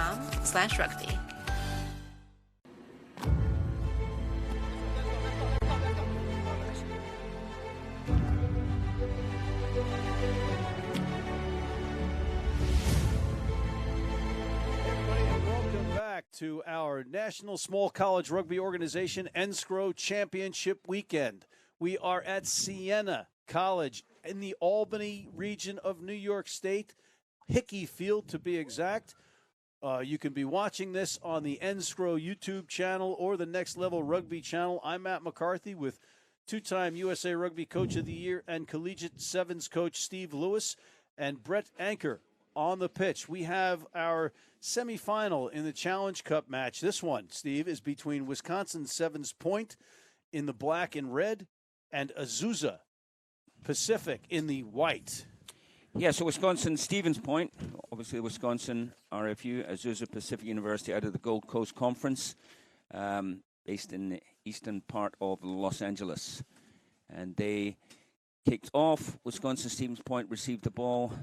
nscro.com/rugby. To our National Small College Rugby Organization NSCRO Championship Weekend. We are at Siena College in the Albany region of New York State, Hickey Field to be exact. You can be watching this on the NSCRO YouTube channel or the Next Level Rugby channel. I'm Matt McCarthy with two-time USA Rugby Coach of the Year and Collegiate Sevens coach Steve Lewis and Brett Anker on the pitch. We have our semifinal in the Challenge Cup match. This one, Steve, is between Wisconsin Sevens Point in the black and red and Azusa Pacific in the white. Yeah, so Wisconsin Stevens Point, obviously Wisconsin RFU, Azusa Pacific University out of the Gold Coast Conference, based in the eastern part of Los Angeles. And they kicked off. Wisconsin Stevens Point received the ball.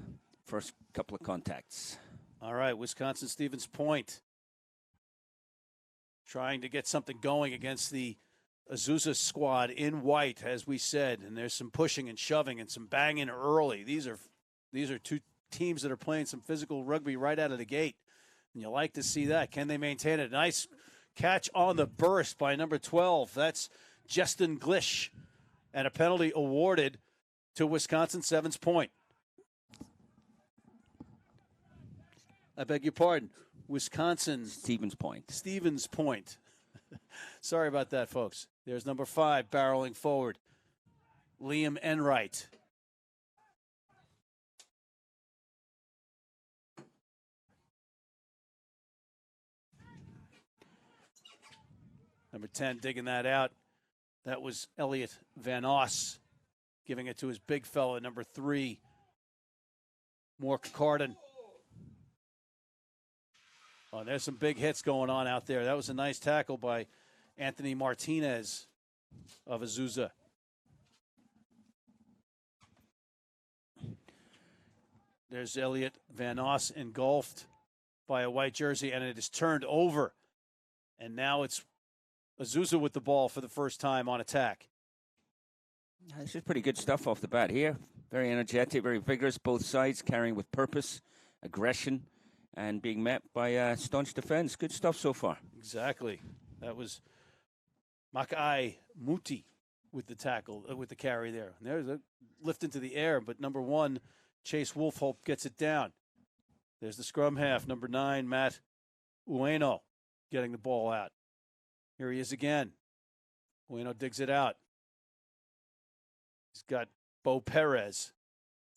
First couple of contacts. All right, Wisconsin Stevens Point trying to get something going against the Azusa squad in white, as we said. And there's some pushing and shoving and some banging early. These are two teams that are playing some physical rugby right out of the gate. And you like to see that. Can they maintain it? Nice catch on the burst by number 12. That's Justin Glish. And a penalty awarded to Wisconsin Sevens Point. I beg your pardon. Wisconsin. Stevens Point. Stevens Point. Sorry about that, folks. There's number 5 barreling forward. Liam Enright. Number 10 digging that out. That was Elliot Van Oss giving it to his big fella, number 3, Mork Carden. Oh, there's some big hits going on out there. That was a nice tackle by Anthony Martinez of Azusa. There's Elliot Van Oss engulfed by a white jersey, and it is turned over. And now it's Azusa with the ball for the first time on attack. This is pretty good stuff off the bat here. Very energetic, very vigorous, both sides carrying with purpose, aggression, and being met by staunch defense. Good stuff so far. Exactly. That was Makai Muti with the tackle, with the carry there. And there's a lift into the air, but number 1, Chase Wolfhope gets it down. There's the scrum half, number 9, Matt Ueno, getting the ball out. Here he is again. Ueno digs it out. He's got Bo Perez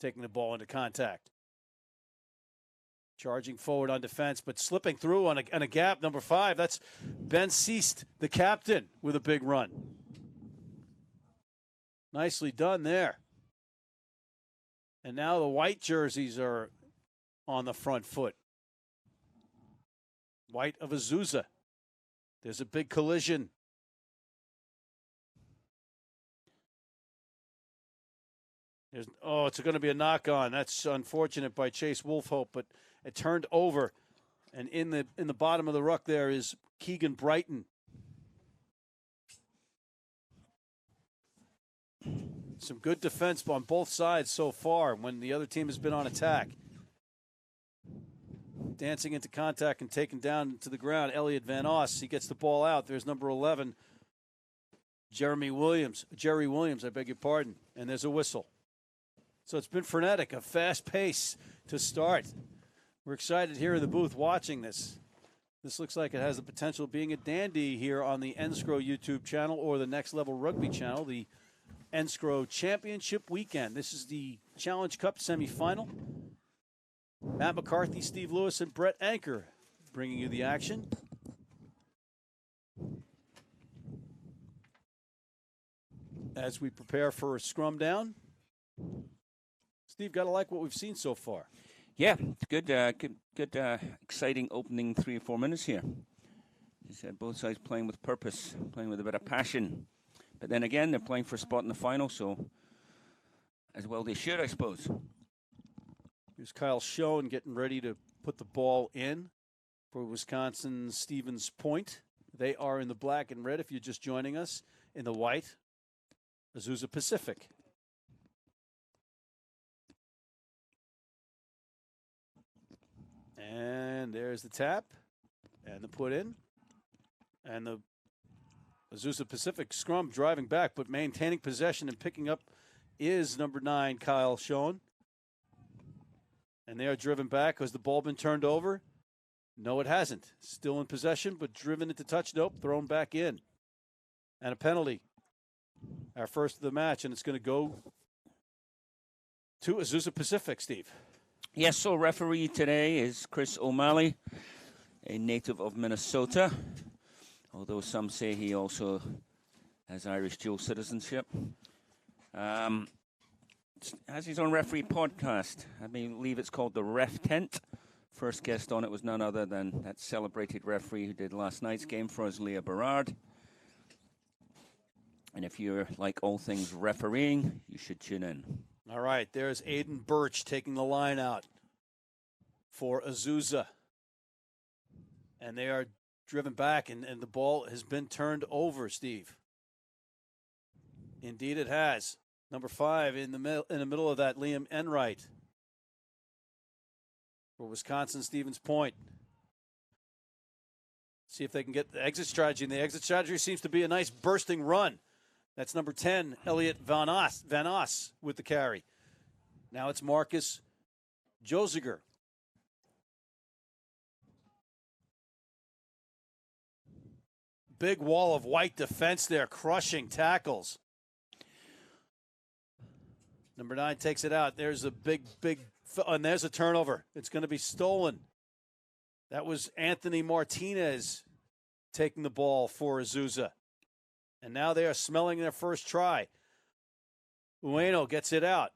taking the ball into contact. Charging forward on defense, but slipping through on a gap. Number 5, that's Ben Seast, the captain, with a big run. Nicely done there. And now the white jerseys are on the front foot. White of Azusa. There's a big collision. It's going to be a knock-on. That's unfortunate by Chase Wolfhope, but it turned over, and in the bottom of the ruck there is Keegan Brighton. Some good defense on both sides so far when the other team has been on attack. Dancing into contact and taken down to the ground, Elliot Van Oss. He gets the ball out. There's number 11, Jerry Williams, I beg your pardon. And there's a whistle. So it's been frenetic, a fast pace to start. We're excited here in the booth watching this. This looks like it has the potential of being a dandy here on the NSCRO YouTube channel or the Next Level Rugby channel, the NSCRO Championship Weekend. This is the Challenge Cup semifinal. Matt McCarthy, Steve Lewis, and Brett Anker bringing you the action. As we prepare for a scrum down. Steve, got to like what we've seen so far. Yeah, good, exciting opening 3 or 4 minutes here. You said both sides playing with purpose, playing with a bit of passion. But then again, they're playing for a spot in the final, so as well they should, I suppose. Here's Kyle Schoen getting ready to put the ball in. for Wisconsin Stevens Point. They are in the black and red if you're just joining us. In the white, Azusa Pacific. And there's the tap and the put in. And the Azusa Pacific scrum driving back, but maintaining possession and picking up is number 9, Kyle Schoen. And they are driven back. Has the ball been turned over? No, it hasn't. Still in possession, but driven into touch. Nope, thrown back in. And a penalty. Our first of the match, and it's going to go to Azusa Pacific, Steve. Yes, so referee today is Chris O'Malley, a native of Minnesota, although some say he also has Irish dual citizenship. Has his own referee podcast. I believe it's called The Ref Tent. First guest on it was none other than that celebrated referee who did last night's game for us, Leah Berard. And if you're like all things refereeing, you should tune in. All right, there's Aiden Birch taking the line out for Azusa. And they are driven back, and the ball has been turned over, Steve. Indeed it has. Number 5 in the middle of that, Liam Enright for Wisconsin Stevens Point. See if they can get the exit strategy, and the exit strategy seems to be a nice bursting run. That's number 10, Elliot Van Os with the carry. Now it's Marcus Josiger. Big wall of white defense there, crushing tackles. Number 9 takes it out. There's a big, and there's a turnover. It's going to be stolen. That was Anthony Martinez taking the ball for Azusa. And now they are smelling their first try. Ueno gets it out.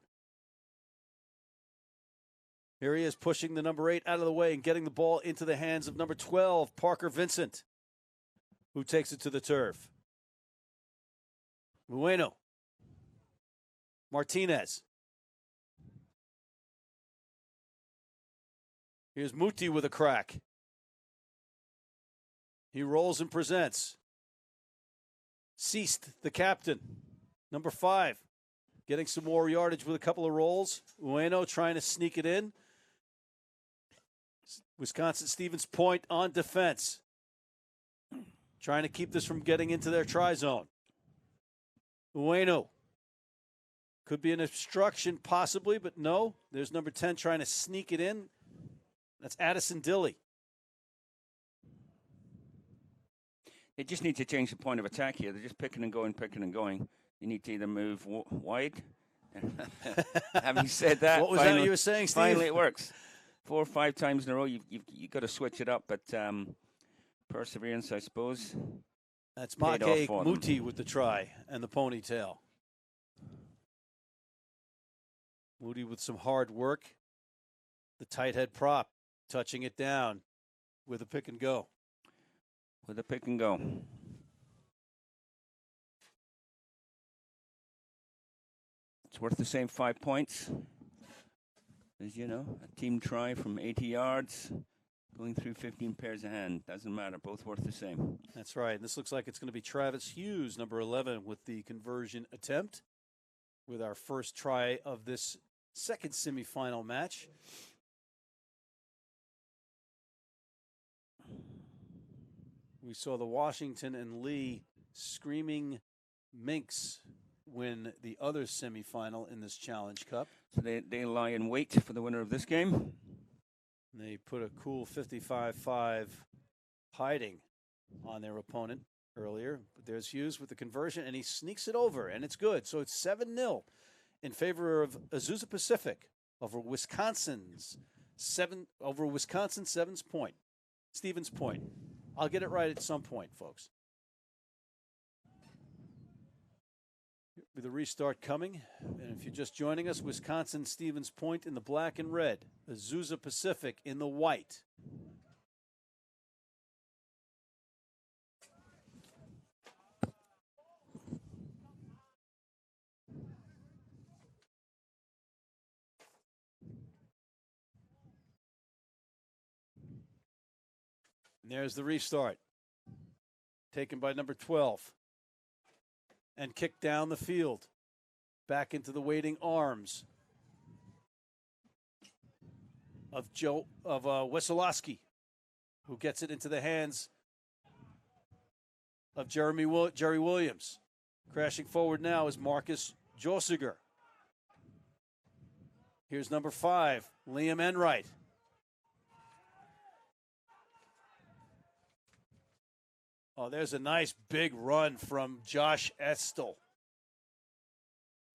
Here he is pushing the number 8 out of the way and getting the ball into the hands of number 12, Parker Vincent, who takes it to the turf. Ueno. Martinez. Here's Muti with a crack. He rolls and presents. Ceased, the captain. Number 5, getting some more yardage with a couple of rolls. Ueno trying to sneak it in. Wisconsin Stevens Point on defense. Trying to keep this from getting into their try zone. Ueno. Could be an obstruction, possibly, but no. There's number 10 trying to sneak it in. That's Addison Dilly. They just need to change the point of attack here. They're just picking and going. You need to either move wide. Having said that, what was that you were saying, Steve? Finally, it works. 4 or 5 times in a row, you've got to switch it up. But perseverance, I suppose. That's Make Muti with the try and the ponytail. Muti with some hard work. The tight head prop touching it down with a pick and go. It's worth the same 5 points. As you know, a team try from 80 yards, going through 15 pairs of hands. Doesn't matter, both worth the same. That's right. And this looks like it's going to be Travis Hughes, number 11, with the conversion attempt with our first try of this second semifinal match. We saw the Washington and Lee Screaming Minks win the other semifinal in this Challenge Cup. So they lie in wait for the winner of this game. They put a cool 55-5 hiding on their opponent earlier. But there's Hughes with the conversion, and he sneaks it over, and it's good. So it's 7-0 in favor of Azusa Pacific over Wisconsin's Stevens Point. I'll get it right at some point, folks. With the restart coming, and if you're just joining us, Wisconsin Stevens Point in the black and red, Azusa Pacific in the white. And there's the restart. Taken by number 12. And kicked down the field. Back into the waiting arms of Wesolowski, who gets it into the hands of Jerry Williams. Crashing forward now is Marcus Josiger. Here's number 5, Liam Enright. Oh, there's a nice big run from Josh Estel.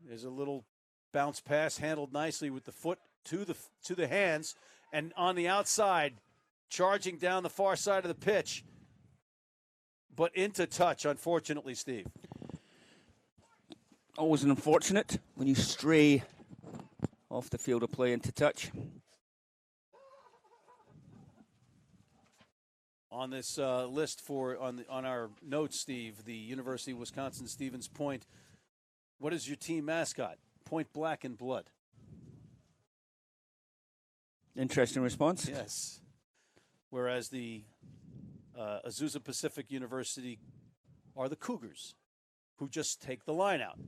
There's a little bounce pass handled nicely with the foot to the hands, and on the outside, charging down the far side of the pitch, but into touch, unfortunately, Steve. Always unfortunate when you stray off the field of play into touch. On this list on our notes, Steve, the University of Wisconsin-Stevens Point. What is your team mascot? Point Black and Blood. Interesting response. Yes. Whereas the Azusa Pacific University are the Cougars, who just take the line out.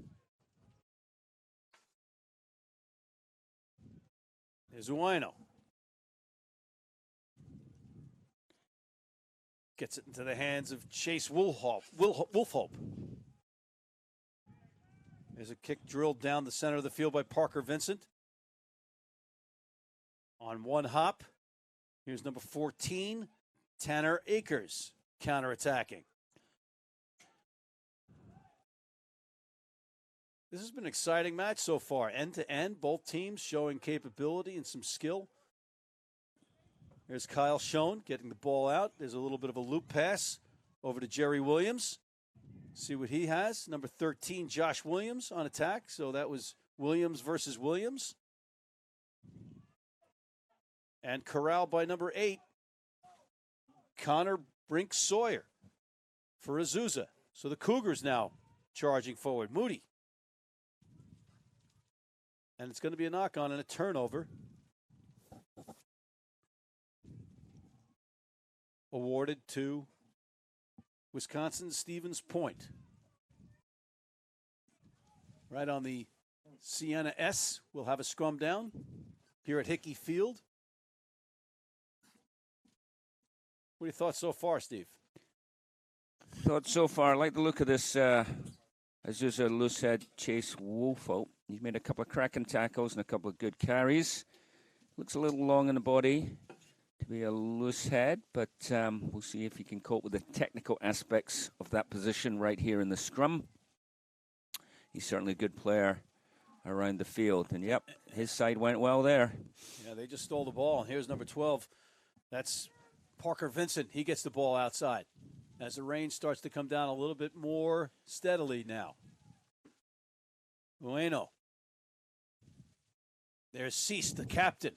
There's Ueno. Gets it into the hands of Chase Wolfhope. There's a kick drilled down the center of the field by Parker Vincent. On one hop, here's number 14, Tanner Akers, counterattacking. This has been an exciting match so far. End to end, both teams showing capability and some skill. There's Kyle Schoen getting the ball out. There's a little bit of a loop pass over to Jerry Williams. See what he has. Number 13, Josh Williams on attack. So that was Williams versus Williams. And corralled by number 8, Connor Brink Sawyer for Azusa. So the Cougars now charging forward. Moody. And it's going to be a knock-on and a turnover. Awarded to Wisconsin-Stevens Point. Right on the Siena S, we'll have a scrum down here at Hickey Field. What are your thoughts so far, Steve? Thoughts so far, I like the look of this Azusa loosehead Chase Wolfhope. He's made a couple of cracking tackles and a couple of good carries. Looks a little long in the body to be a loose head, but we'll see if he can cope with the technical aspects of that position right here in the scrum. He's certainly a good player around the field, and yep, his side went well there. Yeah, they just stole the ball. Here's number 12. That's Parker Vincent. He gets the ball outside as the rain starts to come down a little bit more steadily now. Ueno. There's Cease, the captain.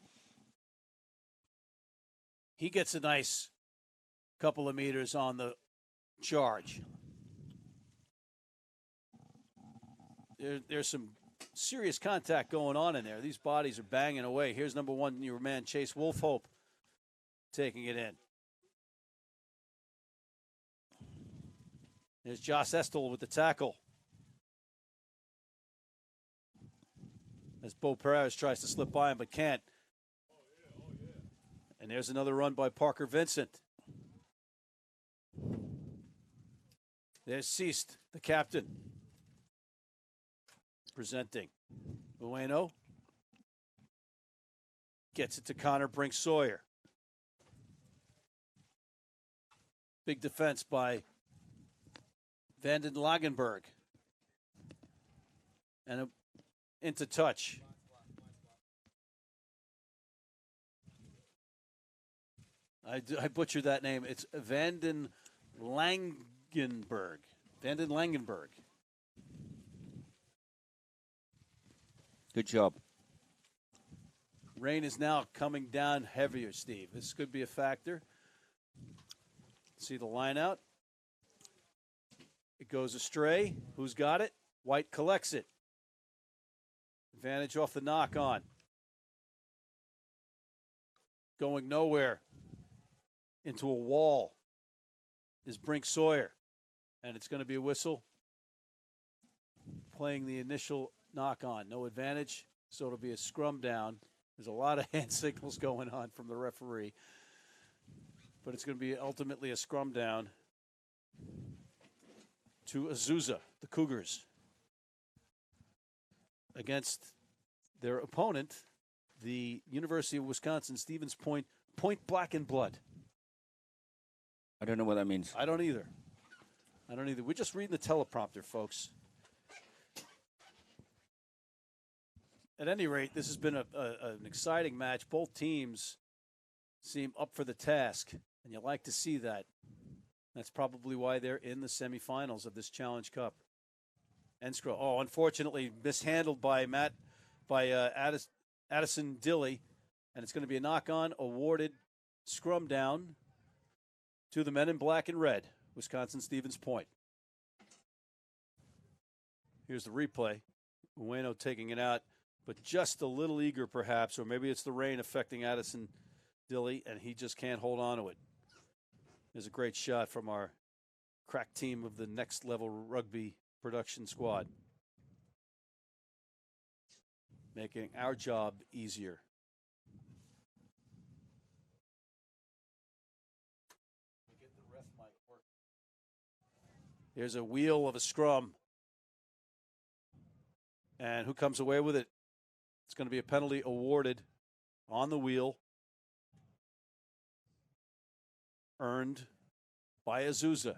He gets a nice couple of meters on the charge. There's some serious contact going on in there. These bodies are banging away. Here's number 1, your man, Chase Wolfhope, taking it in. There's Josh Estel with the tackle. As Bo Perez tries to slip by him but can't. And there's another run by Parker Vincent. There's Ceased, the captain. Presenting. Ueno. Gets it to Connor Brink Sawyer. Big defense by Vanden Lagenberg. And into touch. I butchered that name. It's Vanden Langenberg. Vanden Langenberg. Good job. Rain is now coming down heavier, Steve. This could be a factor. See the line out. It goes astray. Who's got it? White collects it. Advantage off the knock on. Going nowhere. into a wall is Brink Sawyer. And it's going to be a whistle. Playing the initial knock on. No advantage, so it'll be a scrum down. There's a lot of hand signals going on from the referee. But it's going to be ultimately a scrum down to Azusa, the Cougars, against their opponent, the University of Wisconsin Stevens Point Black and Blood. I don't know what that means. I don't either. We're just reading the teleprompter, folks. At any rate, this has been an exciting match. Both teams seem up for the task, and you like to see that. That's probably why they're in the semifinals of this Challenge Cup. NSCRO. Oh, unfortunately, mishandled by Addison Dilly, and it's going to be a knock-on, awarded scrum down to the men in black and red, Wisconsin Stevens Point. Here's the replay. Ueno taking it out, but just a little eager perhaps, or maybe it's the rain affecting Addison Dilly, and he just can't hold on to it. There's a great shot from our crack team of the Next Level Rugby production squad, making our job easier. Here's a wheel of a scrum. And who comes away with it? It's going to be a penalty awarded on the wheel, earned by Azusa.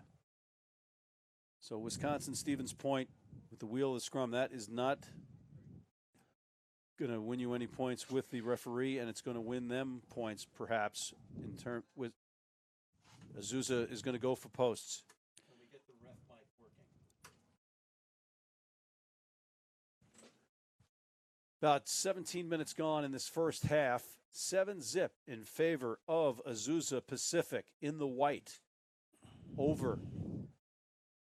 So Wisconsin Stevens Point with the wheel of the scrum. That is not going to win you any points with the referee, and it's going to win them points perhaps in turn with Azusa is going to go for posts. Can we get the ref mic working? About 17 minutes gone in this first half. 7-0 in favor of Azusa Pacific in the white over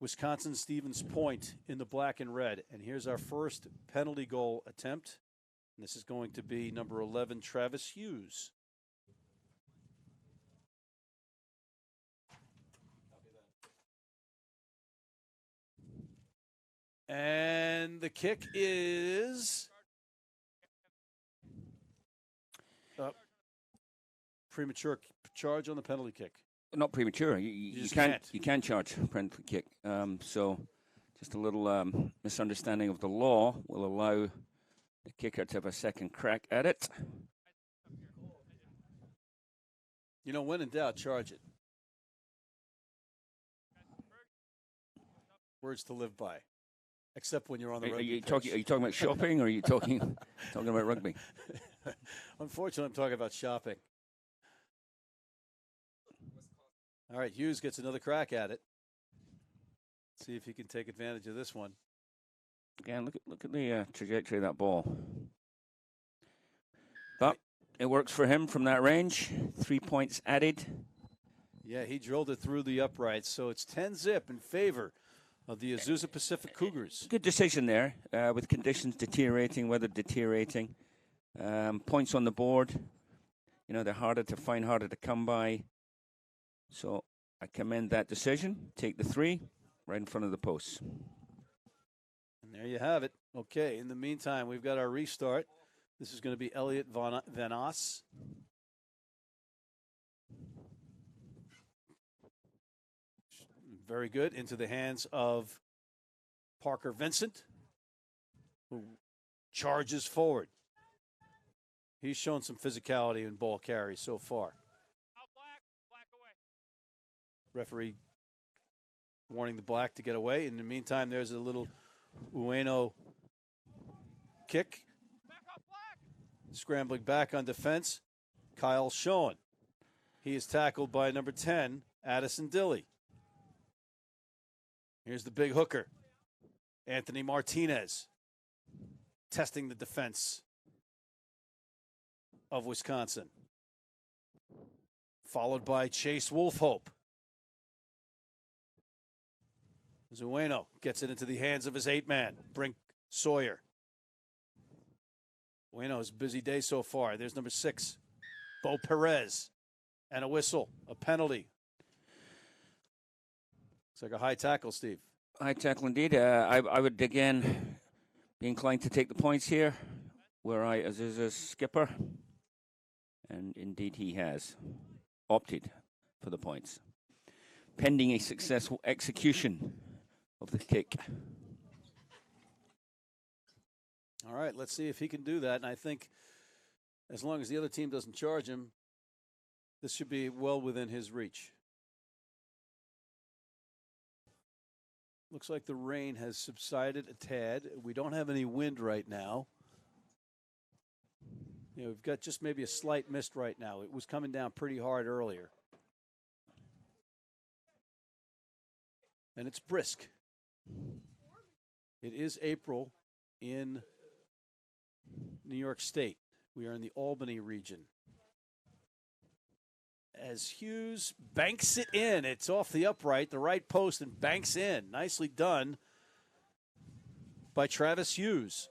Wisconsin Stevens Point in the black and red. And here's our first penalty goal attempt. And this is going to be number 11, Travis Hughes. And the kick is premature charge on the penalty kick. Not premature. You can't charge penalty kick. So just a little misunderstanding of the law will allow the kicker to have a second crack at it. You know, when in doubt, charge it. Words to live by. Except when you're on the rugby pitch. Are you talking about shopping, or are you talking about rugby? Unfortunately, I'm talking about shopping. All right, Hughes gets another crack at it. See if he can take advantage of this one. Again, look at the trajectory of that ball. But it works for him from that range. 3 points added. Yeah, he drilled it through the uprights. So it's 10-0 in favor of the Azusa Pacific Cougars. Good decision there, with conditions deteriorating, weather deteriorating. Points on the board. You know, they're harder to find, harder to come by. So I commend that decision. Take the 3 right in front of the posts. And there you have it. Okay, in the meantime, we've got our restart. This is going to be Elliot Van Os. Very good. Into the hands of Parker Vincent, who charges forward. He's shown some physicality in ball carry so far. Referee warning the black to get away. In the meantime, there's a little Ueno kick. Scrambling back on defense, Kyle Schoen. He is tackled by number 10, Addison Dilly. Here's the big hooker, Anthony Martinez, testing the defense of Wisconsin. Followed by Chase Wolfhope. Ueno gets it into the hands of his 8-man, Brink Sawyer. Ueno's busy day so far. There's number 6, Bo Perez. And a whistle, a penalty. It's like a high tackle, Steve. High tackle indeed. I would again be inclined to take the points here, were I Azusa's skipper. And indeed he has opted for the points, pending a successful execution of the kick. All right, let's see if he can do that. And I think as long as the other team doesn't charge him, this should be well within his reach. Looks like the rain has subsided a tad. We don't have any wind right now. We've got just maybe a slight mist right now. It was coming down pretty hard earlier. And it's brisk. It is April in New York State. We are in the Albany region. As Hughes banks it in. It's off the upright, the right post, and banks in. Nicely done by Travis Hughes.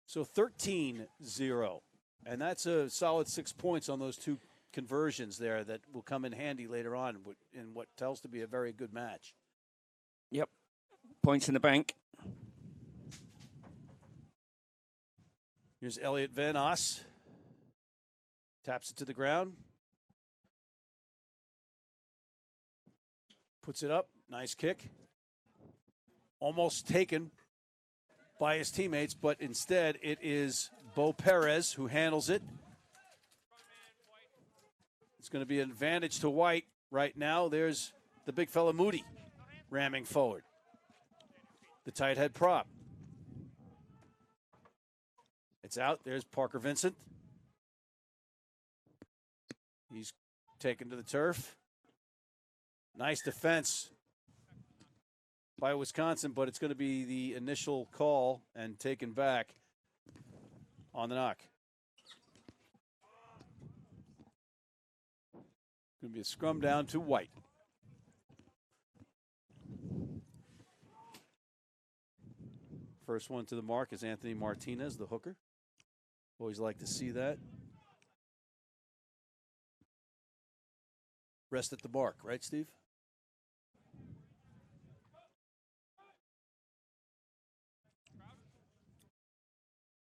So 13-0. And that's a solid 6 points on those two conversions there that will come in handy later on in what tells to be a very good match. Yep. Points in the bank. Here's Elliot Van Os. Taps it to the ground. Puts it up. Nice kick. Almost taken by his teammates, but instead it is Bo Perez who handles it. It's going to be an advantage to White right now. There's the big fella Moody ramming forward. The tight head prop. It's out. There's Parker Vincent. He's taken to the turf. Nice defense by Wisconsin, but it's going to be the initial call and taken back on the knock. Going to be a scrum down to White. First one to the mark is Anthony Martinez, the hooker. Always like to see that. Rest at the mark, right, Steve?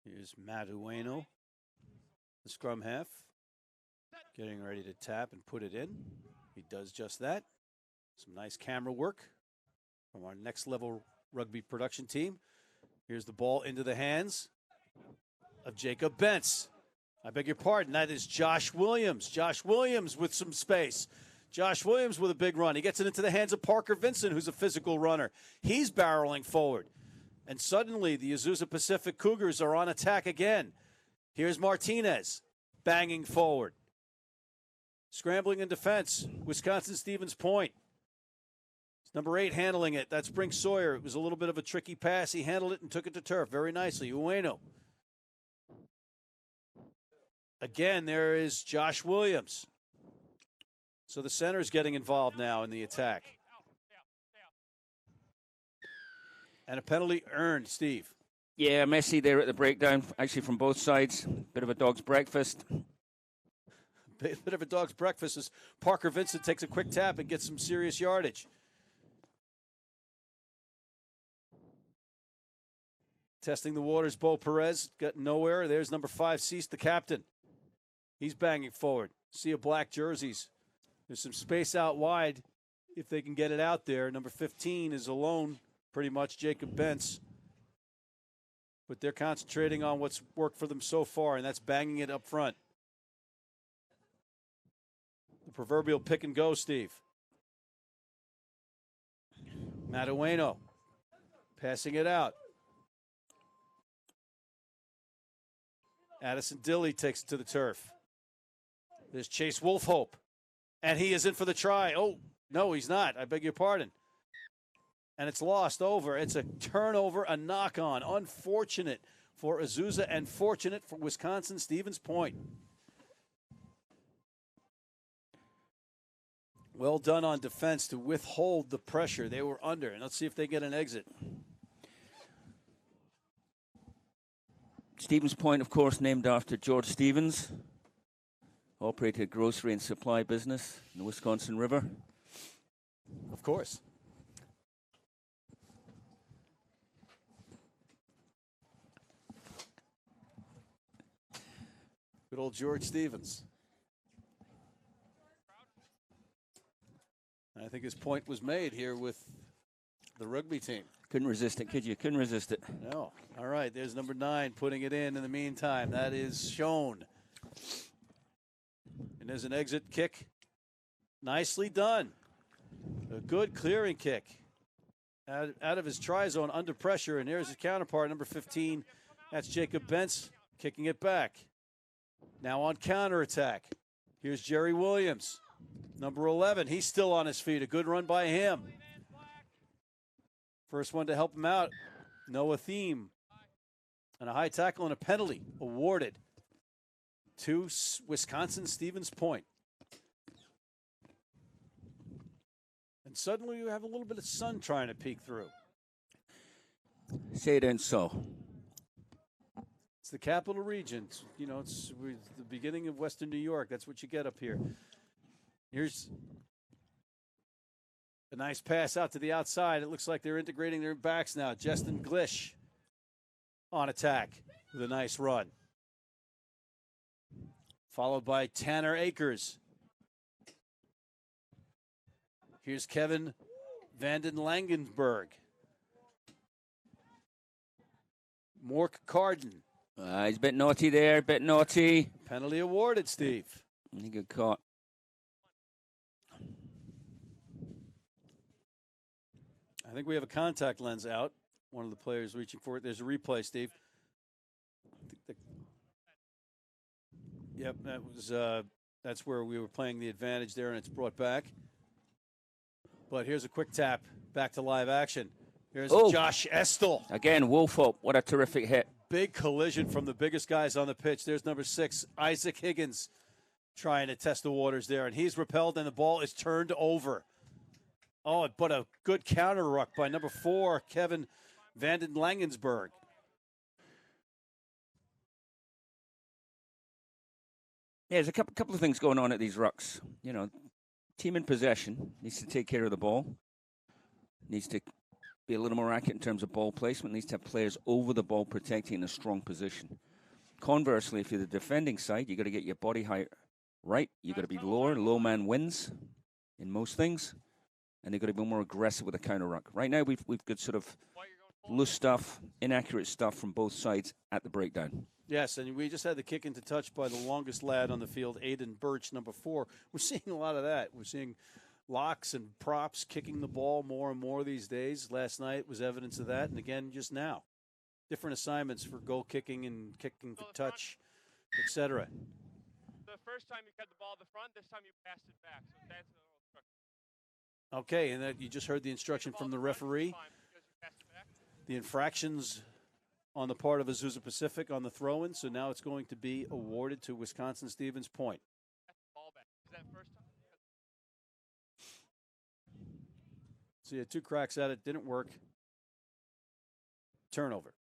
Here's Madueno, the scrum half, getting ready to tap and put it in. He does just that. Some nice camera work from our next level rugby production team. Here's the ball into the hands of Jacob Bentz. I beg your pardon, that is Josh Williams. Josh Williams with some space. Josh Williams with a big run. He gets it into the hands of Parker Vincent, who's a physical runner. He's barreling forward. And suddenly the Azusa Pacific Cougars are on attack again. Here's Martinez banging forward. Scrambling in defense, Wisconsin-Stevens Point. It's number 8 handling it. That's Brink Sawyer. It was a little bit of a tricky pass. He handled it and took it to turf very nicely. Ueno. Again, there is Josh Williams. So the center's getting involved now in the attack. And a penalty earned, Steve. Yeah, messy there at the breakdown, actually from both sides. Bit of a dog's breakfast. Bit of a dog's breakfast as Parker Vincent takes a quick tap and gets some serious yardage. Testing the waters, Bo Perez got nowhere. There's number 5, Cease, the captain. He's banging forward. Sea of black jerseys. There's some space out wide if they can get it out there. Number 15 is alone, pretty much, Jacob Bentz. But they're concentrating on what's worked for them so far, and that's banging it up front. The proverbial pick and go, Steve. Madueno passing it out. Addison Dilly takes it to the turf. There's Chase Wolfhope. And he is in for the try. Oh, no, he's not. I beg your pardon. And it's lost over. It's a turnover, a knock-on. Unfortunate for Azusa and fortunate for Wisconsin-Stevens Point. Well done on defense to withhold the pressure they were under. And let's see if they get an exit. Stevens Point, of course, named after George Stevens, operated a grocery and supply business in the Wisconsin River. Of course. Good old George Stevens. I think his point was made here with the rugby team. Couldn't resist it, could you? Couldn't resist it. No. All right, there's number 9 putting it in the meantime. That is shown. And there's an exit kick. Nicely done. A good clearing kick. Out of his try zone under pressure, and there's his counterpart, number 15. That's Jacob Bentz kicking it back. Now on counterattack. Here's Jerry Williams. Number 11, he's still on his feet. A good run by him. First one to help him out, Noah Thiem. And a high tackle and a penalty awarded to Wisconsin Stevens Point. And suddenly you have a little bit of sun trying to peek through. Say it ain't so. It's the capital region. It's the beginning of Western New York. That's what you get up here. Here's a nice pass out to the outside. It looks like they're integrating their backs now. Justin Glish on attack with a nice run. Followed by Tanner Akers. Here's Kevin Vanden Langenberg. Mork Carden. He's a bit naughty there, bit naughty. Penalty awarded, Steve. He got caught. I think we have a contact lens out. One of the players reaching for it. There's a replay, Steve. Yep, that's where we were playing the advantage there, and it's brought back. But here's a quick tap back to live action. Here's Josh Estel. Again, Wolfhope. What a terrific hit. Big collision from the biggest guys on the pitch. There's number 6, Isaac Higgins, trying to test the waters there, and he's repelled, and the ball is turned over. Oh, but a good counter ruck by number 4, Kevin Vanden Langensberg. Yeah, there's a couple of things going on at these rucks. Team in possession needs to take care of the ball. Needs to be a little more accurate in terms of ball placement. Needs to have players over the ball protecting in a strong position. Conversely, if you're the defending side, you got to get your body height right. You got to be lower. Low man wins in most things. And they've got to be more aggressive with a counter ruck. Right now, we've got sort of loose stuff, inaccurate stuff from both sides at the breakdown. Yes, and we just had the kick into touch by the longest lad on the field, Aiden Birch, number 4. We're seeing a lot of that. We're seeing locks and props kicking the ball more and more these days. Last night was evidence of that, and again just now. Different assignments for goal kicking and kicking for touch, etc. The first time you cut the ball to the front, this time you passed it back. So that's the little instruction. Okay, and that you just heard the instruction from the referee. The infractions on the part of Azusa Pacific on the throw-in, so now it's going to be awarded to Wisconsin Stevens Point. Ball back. Is that first time? So you had 2 cracks at it, didn't work. Turnover.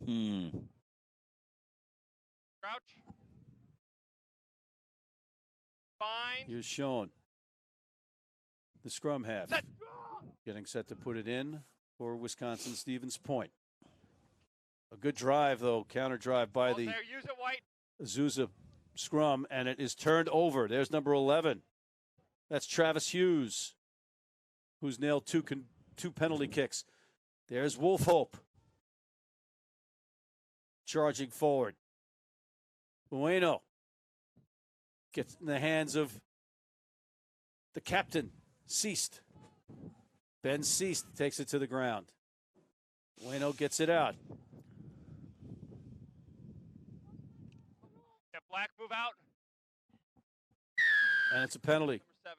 Crouch. Bind. Here's shown. The scrum half. Set. Getting set to put it in for Wisconsin Stevens Point. A good drive, though, counter drive by the There, use it, White. Azusa scrum, and it is turned over. There's number 11. That's Travis Hughes, who's nailed 2 penalty kicks. There's Wolfhope charging forward. Bueno gets in the hands of the captain, Seast. Ben Seast takes it to the ground. Bueno gets it out. Yeah, Black, move out. And it's a penalty. Number 7.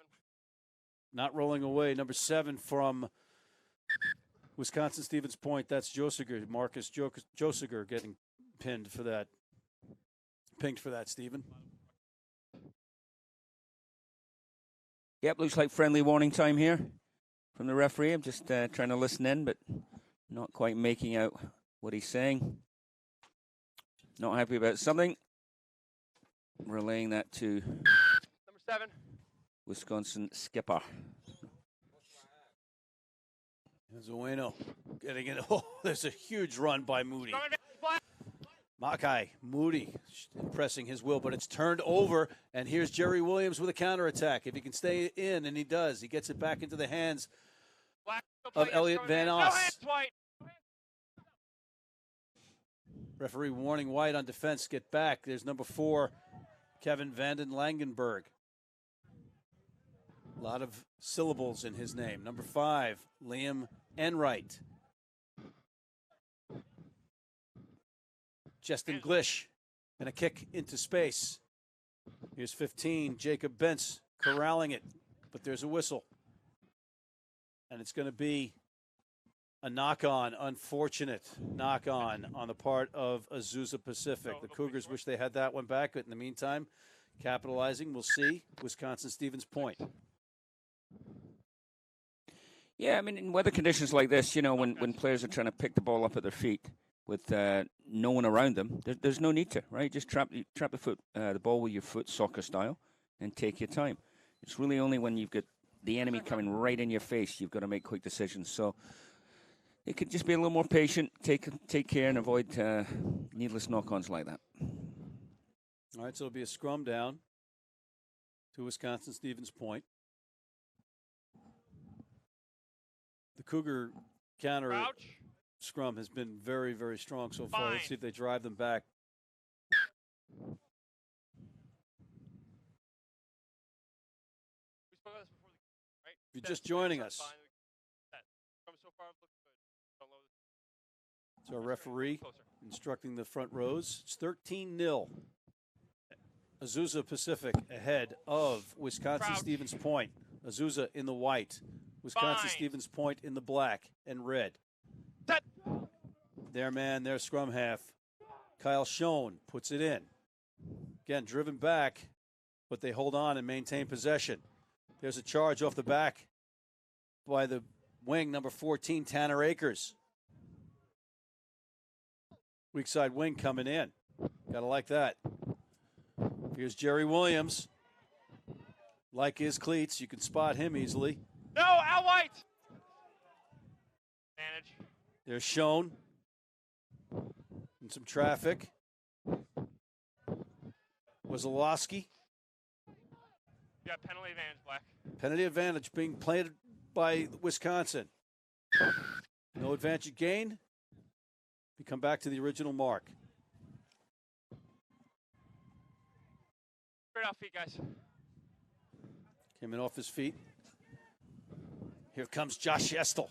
Not rolling away. Number 7 from Wisconsin Stevens Point. That's Josiger. Marcus Josiger getting pinned for that. Pinged for that, Stephen. Yep, looks like friendly warning time here from the referee. I'm just trying to listen in, but not quite making out what he's saying. Not happy about something. relaying that to Number 7. Wisconsin skipper. Zueno getting it. Oh, there's a huge run by Moody. Mackay, Moody pressing his will, but it's turned over, and here's Jerry Williams with a counterattack. If he can stay in, and he does, he gets it back into the hands of Elliot Van Oss. Referee warning White on defense, get back. There's number 4, Kevin Vanden Langenberg. A lot of syllables in his name. Number 5, Liam Enright. Justin Glish, and a kick into space. Here's 15, Jacob Bentz corralling it, but there's a whistle. And it's going to be a knock-on, unfortunate knock-on the part of Azusa Pacific. The Cougars wish they had that one back, but in the meantime, capitalizing, we'll see. Wisconsin-Stevens Point. Yeah, I mean, in weather conditions like this, you know, when players are trying to pick the ball up at their feet with no one around them, there's no need to, right? Just trap the ball with your foot, soccer style, and take your time. It's really only when you've got the enemy coming right in your face you've got to make quick decisions. So it could just be a little more patient, take care, and avoid needless knock-ons like that. All right, so it'll be a scrum down to Wisconsin-Stevens Point. The Cougar counter scrum has been very, very strong so far. Let's see if they drive them back. If you're just joining us, it's our referee instructing the front rows. It's 13-0. Azusa Pacific ahead of Wisconsin-Stevens Point. Azusa in the white. Wisconsin-Stevens Point in the black and red. Set. Their scrum half. Kyle Schoen puts it in. Again, driven back, but they hold on and maintain possession. There's a charge off the back by the wing, number 14, Tanner Akers. Weak side wing coming in. Gotta like that. Here's Jerry Williams. Like his cleats, you can spot him easily. No, out white. Manage. There's Schoen. In some traffic. Wazalowski. You got penalty advantage, Black. Penalty advantage being played by Wisconsin. No advantage gained. We come back to the original mark. Straight off feet, guys. Came in off his feet. Here comes Josh Estel.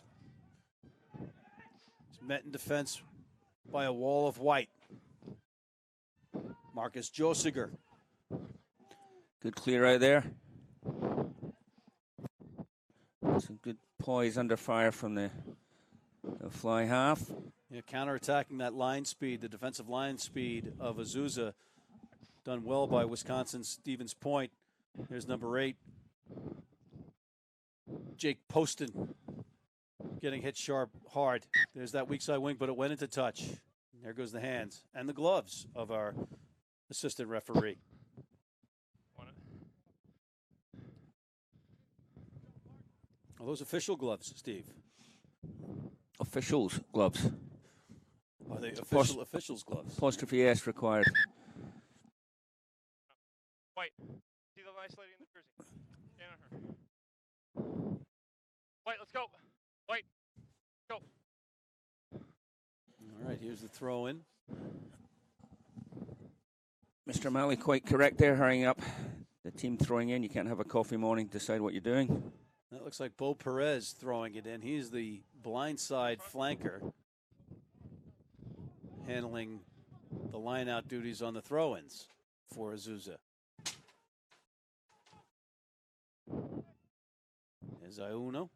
He's met in defense by a wall of white. Marcus Josiger. Good clear out there. Some good poise under fire from the fly half. Yeah, counterattacking that line speed, the defensive line speed of Azusa. Done well by Wisconsin-Stevens Point. Here's number 8. Jake Poston getting hit sharp, hard. There's that weak side wing, but it went into touch. There goes the hands and the gloves of our assistant referee. Are those official gloves, Steve? Officials' gloves. Are they officials' gloves? Apostrophe S required. White. See the nice lady in the jersey? Stand on her. White, let's go. White, go. All right, here's the throw in. Mr. Malley, quite correct there, hurrying up. The team throwing in. You can't have a coffee morning, decide what you're doing. That looks like Bo Perez throwing it in. He's the blindside flanker, handling the line-out duties on the throw-ins for Azusa. There's Ueno,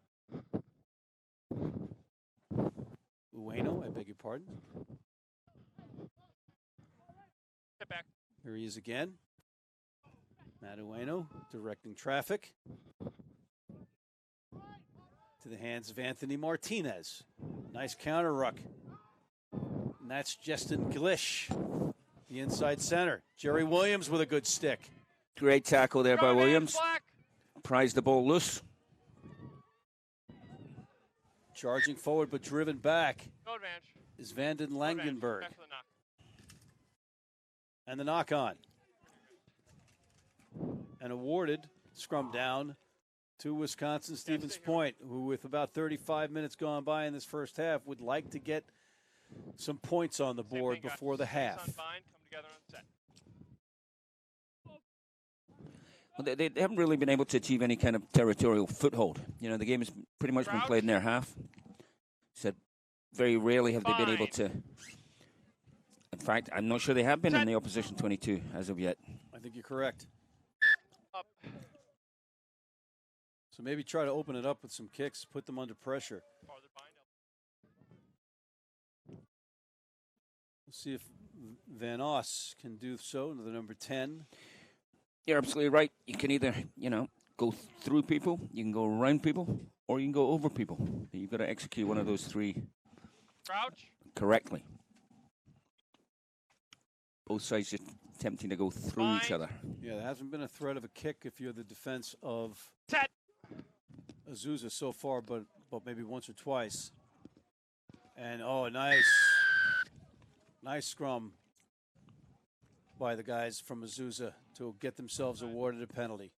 I beg your pardon. Step back. Here he is again. Matt Ueno directing traffic to the hands of Anthony Martinez. Nice counter ruck. And that's Justin Glish The inside center. Jerry Williams with a good stick. Great tackle there by Go, man, Williams. black. Prized the ball loose. Charging forward but driven back Go advantage. is Vanden Go advantage. Langenberg. Back for the knock. And the knock on. And awarded, scrum down to Wisconsin Stevens Point, who with about 35 minutes gone by in this first half would like to get some points on the board Same thing, guys. before the Space half. on bind, come together on set. Well, they haven't really been able to achieve any kind of territorial foothold. You know, the game has pretty much been Crouch. played in their half. Said very rarely have they been able to. In fact, I'm not sure they have been in the opposition 22 as of yet. I think you're correct. Up. So maybe try to open it up with some kicks, put them under pressure. Farther bind up. We'll see if Van Oss can do so to the number 10. You're absolutely right. You can either, go through people, you can go around people, or you can go over people. You've got to execute one of those three Crouch. correctly. Both sides are attempting to go through each other. Yeah, there hasn't been a threat of a kick if you're the defense of Set. Azusa so far, but maybe once or twice. And, nice scrum by the guys from Azusa to get themselves awarded a penalty.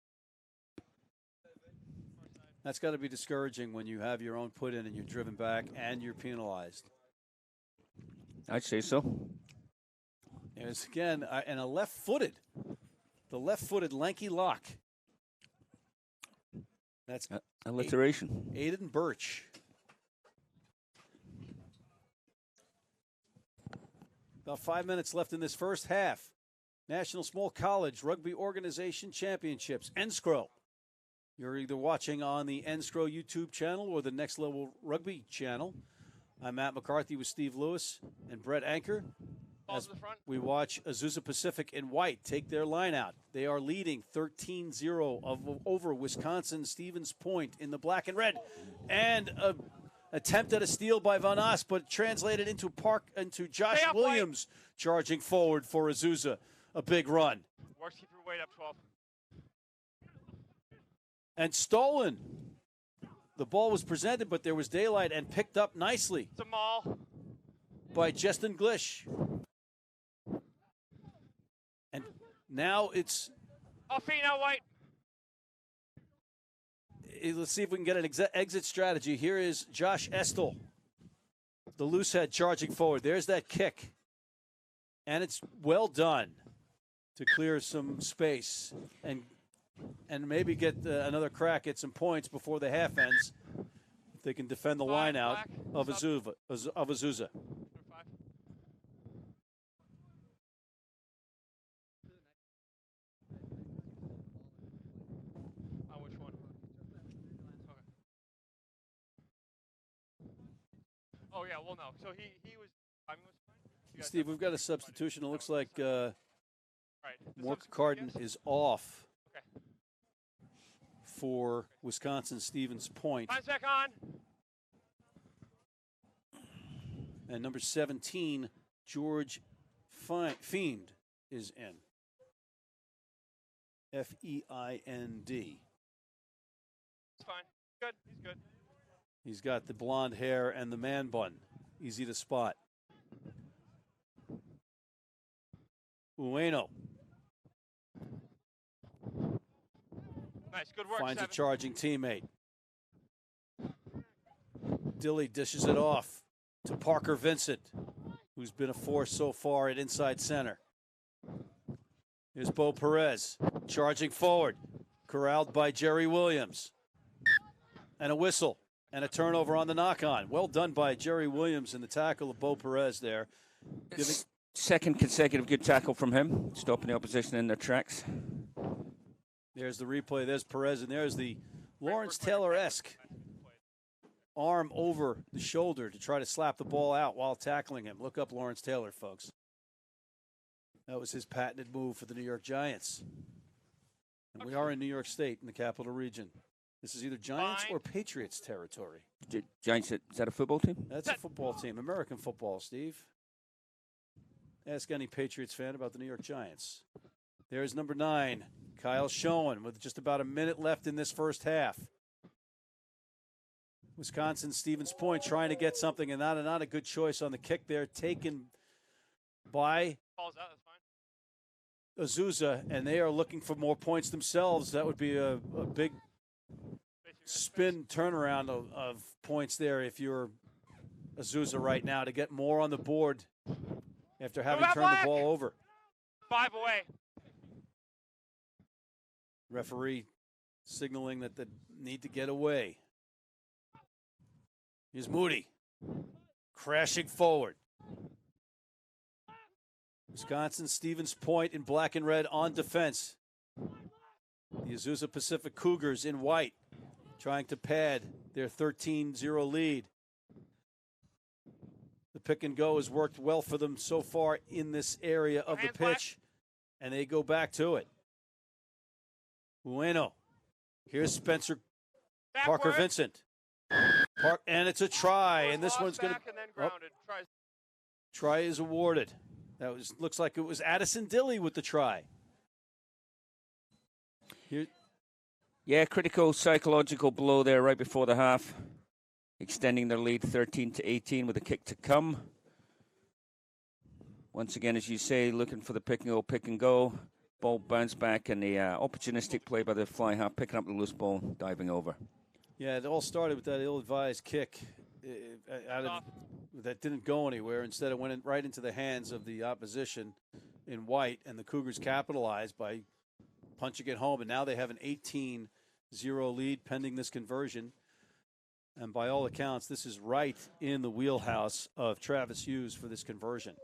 That's got to be discouraging when you have your own put in and you're driven back and you're penalized. I'd say so. There's again, and the left-footed lanky lock. That's alliteration. Aiden Birch. About 5 minutes left in this first half. National Small College Rugby Organization Championships, NSCRO. You're either watching on the NSCRO YouTube channel or the Next Level Rugby channel. I'm Matt McCarthy with Steve Lewis and Brett Anker. As we watch Azusa Pacific in white take their line out. They are leading 13-0 over Wisconsin Stevens Point in the black and red. And an attempt at a steal by Van Oss, but translated into Josh Williams charging forward for Azusa. A big run. Works, keep your weight up, 12. And stolen. The ball was presented, but there was daylight and picked up nicely. It's a maul. By Justin Glish. And now it's... Off feet, now white. Let's see if we can get an exit strategy. Here is Josh Estel. The loose head charging forward. There's that kick. And it's well done to clear some space and maybe get another crack at some points before the half ends. If they can defend the line out of Azusa. Which one? Okay. Oh yeah, well no. So he was. I mean, was Steve, we've got a substitution. It looks like right. Mork Carden is off okay. for Wisconsin Stevens Point. Time's back on. And number 17, George Fiend, is in. F-E-I-N-D. It's fine. Good. He's good. He's got the blonde hair and the man bun. Easy to spot. Ueno. Nice. Good work, finds 7. a charging teammate. Dilly dishes it off to Parker Vincent, who's been a force so far at inside center. Here's Bo Perez charging forward, corralled by Jerry Williams. And a whistle and a turnover on the knock-on. Well done by Jerry Williams in the tackle of Bo Perez there. Second consecutive good tackle from him, stopping the opposition in their tracks. There's the replay. There's Perez, and there's the Lawrence Taylor-esque arm over the shoulder to try to slap the ball out while tackling him. Look up Lawrence Taylor, folks. That was his patented move for the New York Giants. And we are in New York State in the capital region. This is either Giants or Patriots territory. Giants, is that a football team? That's a football team. American football, Steve. Ask any Patriots fan about the New York Giants. There's number 9, Kyle Schoen, with just about a minute left in this first half. Wisconsin, Stevens Point trying to get something, and not a good choice on the kick there, taken by Falls out, that's fine. Azusa, and they are looking for more points themselves. That would be a big spin turnaround of points there if you're Azusa right now to get more on the board after having turned the ball over. 5 away. Referee signaling that they need to get away. Here's Moody crashing forward. Wisconsin, Stevens Point in black and red on defense. The Azusa Pacific Cougars in white trying to pad their 13-0 lead. The pick and go has worked well for them so far in this area of the pitch, and they go back to it. Bueno. Here's Spencer Parker Vincent. And it's a try, and this one's going to. Try is awarded. That looks like it was Addison Dilly with the try. Here. Yeah, critical psychological blow there right before the half, extending their lead 13-18 with a kick to come. Once again, as you say, looking for the pick and go. Ball bounced back, and the opportunistic play by the fly half, picking up the loose ball, diving over. Yeah, it all started with that ill-advised kick that didn't go anywhere. Instead, it went right into the hands of the opposition in white, and the Cougars capitalized by punching it home. And now they have an 18-0 lead pending this conversion. And by all accounts, this is right in the wheelhouse of Travis Hughes for this conversion.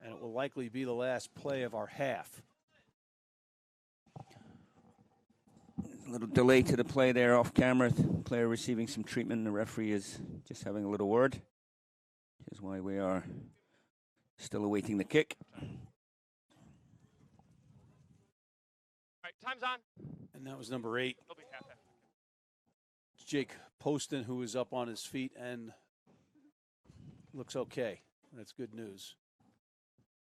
And it will likely be the last play of our half. A little delay to the play there off camera. The player receiving some treatment. The referee is just having a little word, which is why we are still awaiting the kick. All right, time's on. And that was number 8. It'll be half. Jake Poston, who is up on his feet and looks okay. That's good news.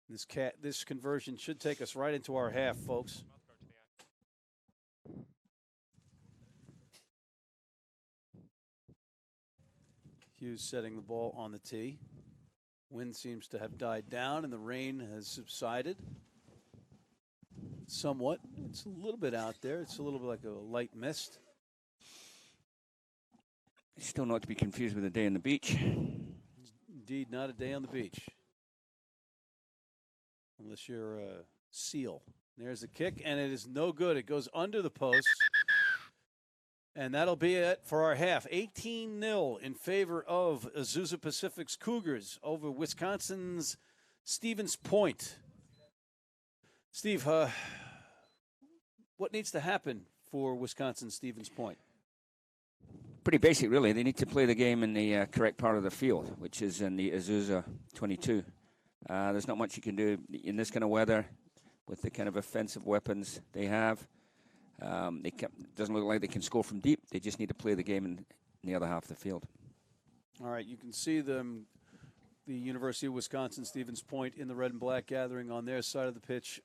This conversion should take us right into our half, folks. Hughes setting the ball on the tee. Wind seems to have died down and the rain has subsided somewhat. It's a little bit out there. It's a little bit like a light mist. Still not to be confused with a day on the beach. Indeed, not a day on the beach. Unless you're a seal. There's the kick, and it is no good. It goes under the post. And that'll be it for our half. 18-0 in favor of Azusa Pacific's Cougars over Wisconsin's Stevens Point. Steve, what needs to happen for Wisconsin Stevens Point? Pretty basic, really. They need to play the game in the correct part of the field, which is in the Azusa 22. There's not much you can do in this kind of weather with the kind of offensive weapons they have. Doesn't look like they can score from deep. They just need to play the game in the other half of the field. All right, you can see them, the University of Wisconsin Stevens Point in the red and black gathering on their side of the pitch.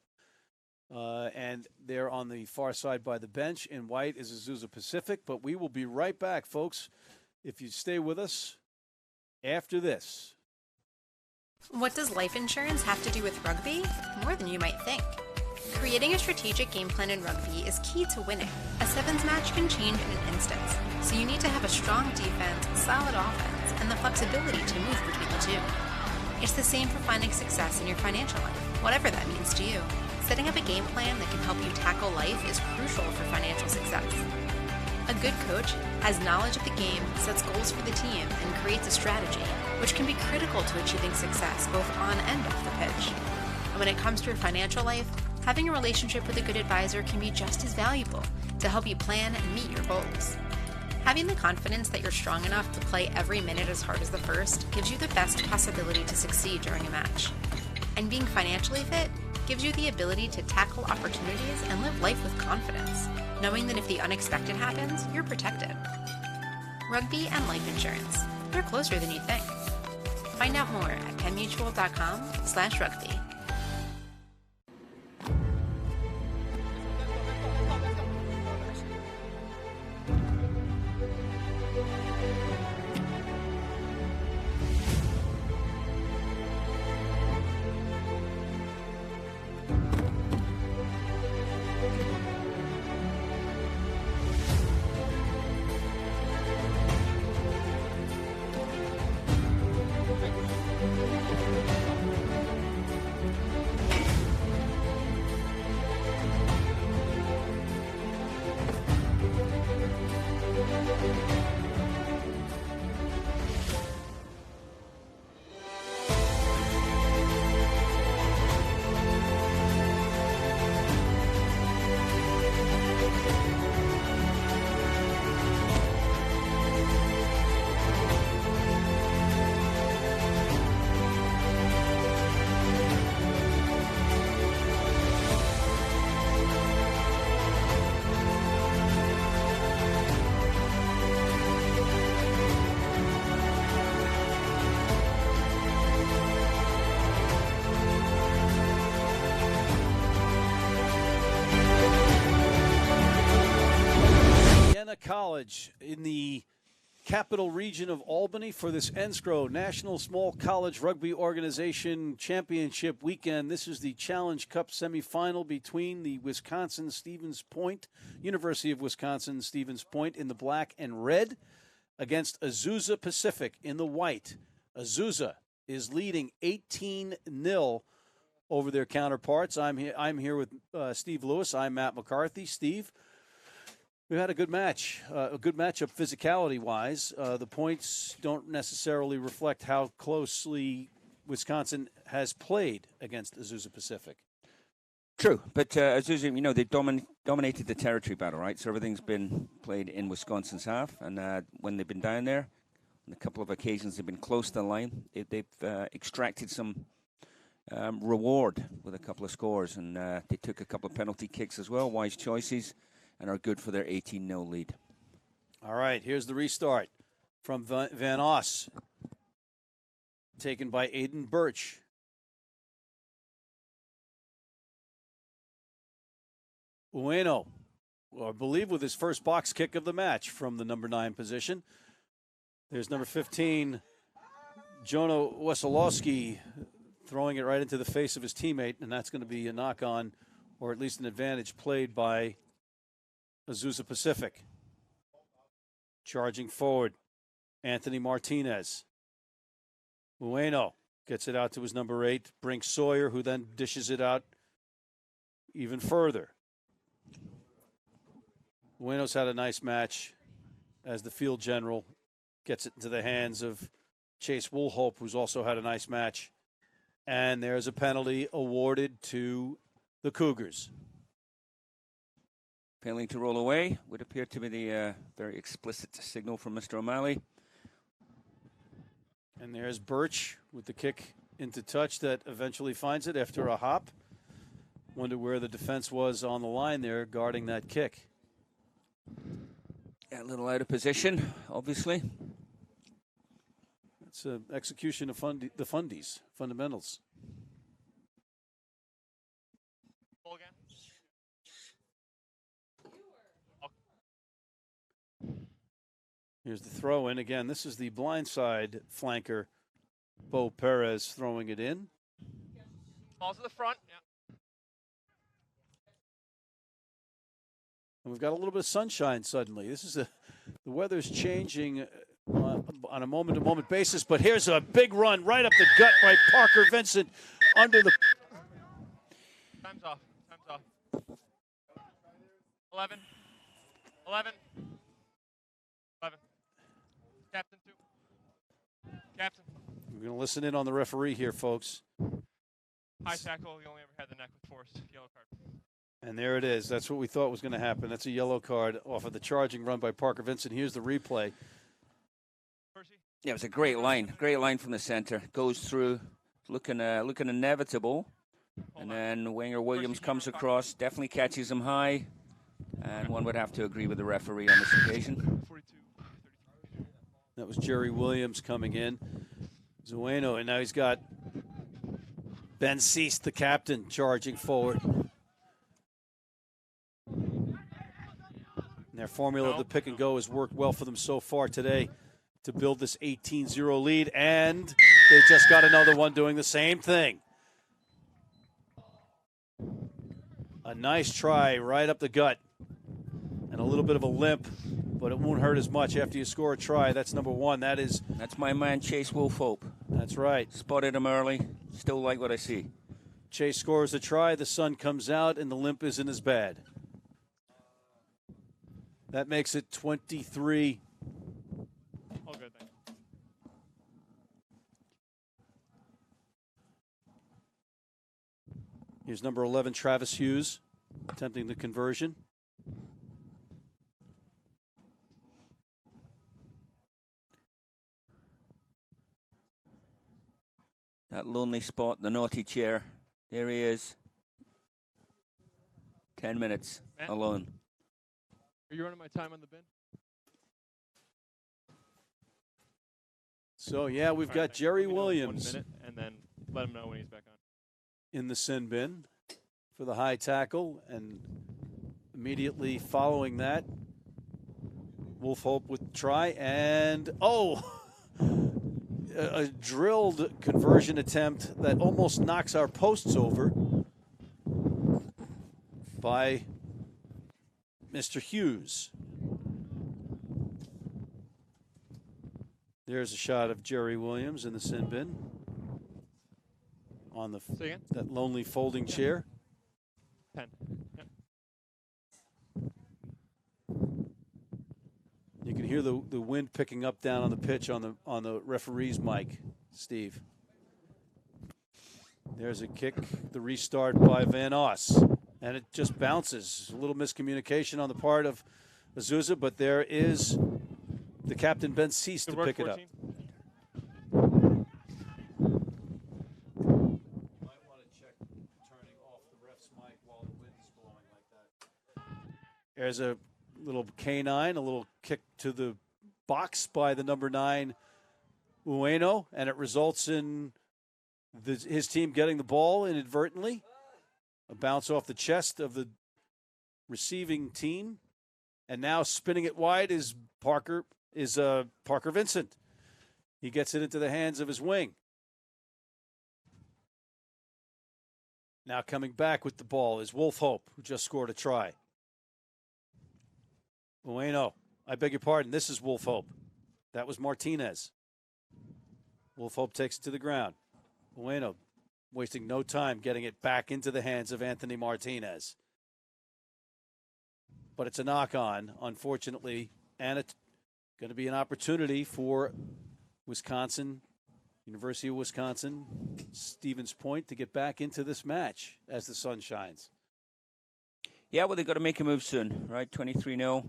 And they're on the far side by the bench. In white is Azusa Pacific. But we will be right back, folks, if you stay with us after this. What does life insurance have to do with rugby? More than you might think. Creating a strategic game plan in rugby is key to winning. A sevens match can change in an instant, so you need to have a strong defense, solid offense, and the flexibility to move between the two. It's the same for finding success in your financial life, whatever that means to you. Setting up a game plan that can help you tackle life is crucial for financial success. A good coach has knowledge of the game, sets goals for the team, and creates a strategy, which can be critical to achieving success both on and off the pitch. And when it comes to your financial life, having a relationship with a good advisor can be just as valuable to help you plan and meet your goals. Having the confidence that you're strong enough to play every minute as hard as the first gives you the best possibility to succeed during a match. And being financially fit gives you the ability to tackle opportunities and live life with confidence, knowing that if the unexpected happens, you're protected. Rugby and life insurance, they're closer than you think. Find out more at pennmutual.com/rugby. College in the capital region of Albany for this NSCRO National Small College Rugby Organization Championship weekend. This is the Challenge Cup semifinal between the Wisconsin-Stevens Point, University of Wisconsin-Stevens Point in the black and red against Azusa Pacific in the white. Azusa is leading 18-0 over their counterparts. I'm here with Steve Lewis. I'm Matt McCarthy. Steve, we've had a good match, a good matchup physicality-wise. The points don't necessarily reflect how closely Wisconsin has played against Azusa Pacific. True, but Azusa, they dominated the territory battle, right? So everything's been played in Wisconsin's half, and when they've been down there, on a couple of occasions they've been close to the line. They've extracted some reward with a couple of scores, and they took a couple of penalty kicks as well, wise choices, and are good for their 18-0 lead. All right, here's the restart from Van Oss, taken by Aiden Birch. Ueno, I believe with his first box kick of the match from the number 9 position. There's number 15, Jono Wesolowski, throwing it right into the face of his teammate, and that's going to be a knock-on, or at least an advantage played by Azusa Pacific. Charging forward, Anthony Martinez. Ueno gets it out to his number 8, Brink Sawyer, who then dishes it out even further. Ueno's had a nice match as the field general gets it into the hands of Chase Woolhope, who's also had a nice match. And there's a penalty awarded to the Cougars. Failing to roll away would appear to be the very explicit signal from Mr. O'Malley. And there's Birch with the kick into touch that eventually finds it after a hop. Wonder where the defense was on the line there guarding that kick. A little out of position, obviously. It's an execution of the fundamentals. Ball again. Here's the throw in again. This is the blindside flanker, Bo Perez, throwing it in. Balls to the front. Yeah. And we've got a little bit of sunshine suddenly. This is the weather's changing on a moment-to-moment basis, but here's a big run right up the gut by Parker Vincent under the... Time's off. 11. 11. Captain 2. Captain. We're going to listen in on the referee here, folks. High tackle. He only ever had the neck with force. Yellow card. And there it is. That's what we thought was going to happen. That's a yellow card off of the charging run by Parker Vincent. Here's the replay. Percy. Yeah, it was a great line. Great line from the center. Goes through, looking inevitable. And then Winger Williams comes across, definitely catches him high. And one would have to agree with the referee on this occasion. 42. 33. That was Jerry Williams coming in. Zueno, and now he's got Ben Cease, the captain, charging forward. And their formula of the pick and go has worked well for them so far today to build this 18-0 lead, and they just got another one doing the same thing. A nice try right up the gut, and a little bit of a limp, but it won't hurt as much after you score a try. That's number one. That's my man, Chase Wolfhope. That's right. Spotted him early. Still like what I see. Chase scores a try. The sun comes out, and the limp isn't as bad. That makes it 23. All good, thanks. Here's number 11, Travis Hughes, attempting the conversion. That lonely spot, the naughty chair. There he is. 10 minutes Matt, alone. Are you running my time on the bin? So, yeah, we've All got right, thanks. Jerry Let me know in Williams 1 minute, and then let him know when he's back on. in the sin bin for the high tackle, and immediately following that, Wolfhope with try, and a drilled conversion attempt that almost knocks our posts over by Mr. Hughes. There's a shot of Jerry Williams in the sin bin on that lonely folding chair. 10. Yep. You can hear the wind picking up down on the pitch on the referee's mic, Steve. There's a kick, the restart by Van Os, and it just bounces. A little miscommunication on the part of Azusa, but there is the captain, Ben Cease, to pick it up. There's a little canine, a little kick to the box by the number 9, Ueno, and it results in his team getting the ball inadvertently. A bounce off the chest of the receiving team, and now spinning it wide is Parker Vincent. He gets it into the hands of his wing. Now coming back with the ball is Wolfhope, who just scored a try. Bueno, I beg your pardon. This is Wolfhope. That was Martinez. Wolfhope takes it to the ground. Bueno, wasting no time getting it back into the hands of Anthony Martinez. But it's a knock-on, unfortunately, and it's going to be an opportunity for Wisconsin, University of Wisconsin, Stevens Point, to get back into this match as the sun shines. Yeah, well, they've got to make a move soon, right? 23-0.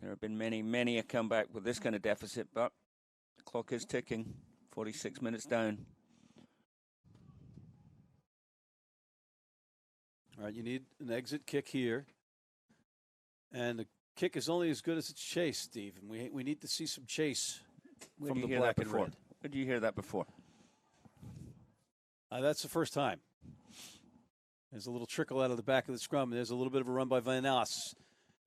There have been many a comeback with this kind of deficit, but the clock is ticking. 46 minutes down. All right, you need an exit kick here. And the kick is only as good as its chase, Steve. And we need to see some chase from the black and red. Where did you hear that before? That's the first time. There's a little trickle out of the back of the scrum. There's a little bit of a run by Van Os.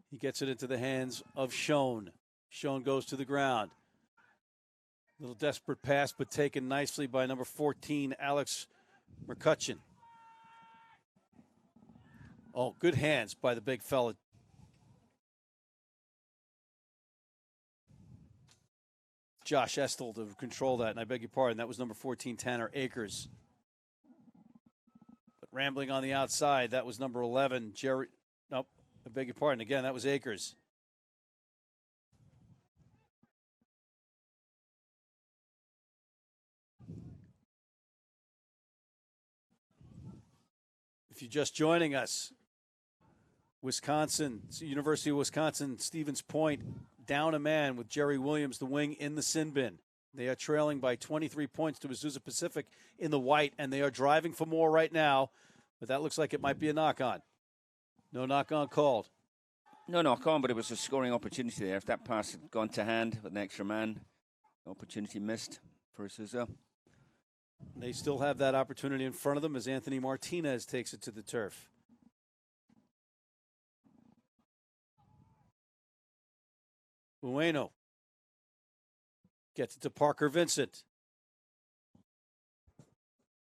He gets it into the hands of Schoen. Schoen goes to the ground. Little desperate pass, but taken nicely by number 14, Alex McCutcheon. Oh, good hands by the big fella. Josh Estel to control that, and I beg your pardon, that was number 14, Tanner Akers. But rambling on the outside, that was number 11, Jerry. Nope, I beg your pardon. Again, that was Akers. If you're just joining us, Wisconsin, University of Wisconsin, Stevens Point, down a man with Jerry Williams, the wing, in the sin bin. They are trailing by 23 points to Azusa Pacific in the white, and they are driving for more right now, but that looks like it might be a knock-on. No knock-on called. No knock-on, but it was a scoring opportunity there. If that pass had gone to hand with an extra man, opportunity missed for Azusa. They still have that opportunity in front of them as Anthony Martinez takes it to the turf. Ueno gets it to Parker Vincent.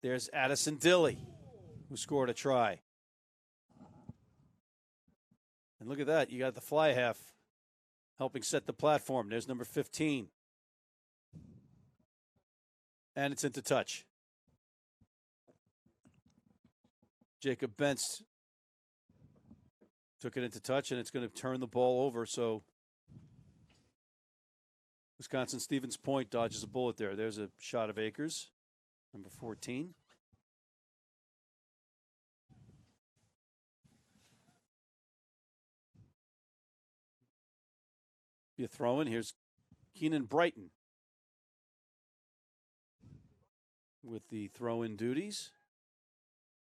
There's Addison Dilly, who scored a try. And look at that. You got the fly half helping set the platform. There's number 15. And it's into touch. Jacob Bentz took it into touch, and it's going to turn the ball over. So Wisconsin Stevens Point dodges a bullet there. There's a shot of Akers, number 14. Be a throw in. Here's Keenan Brighton with the throw-in duties.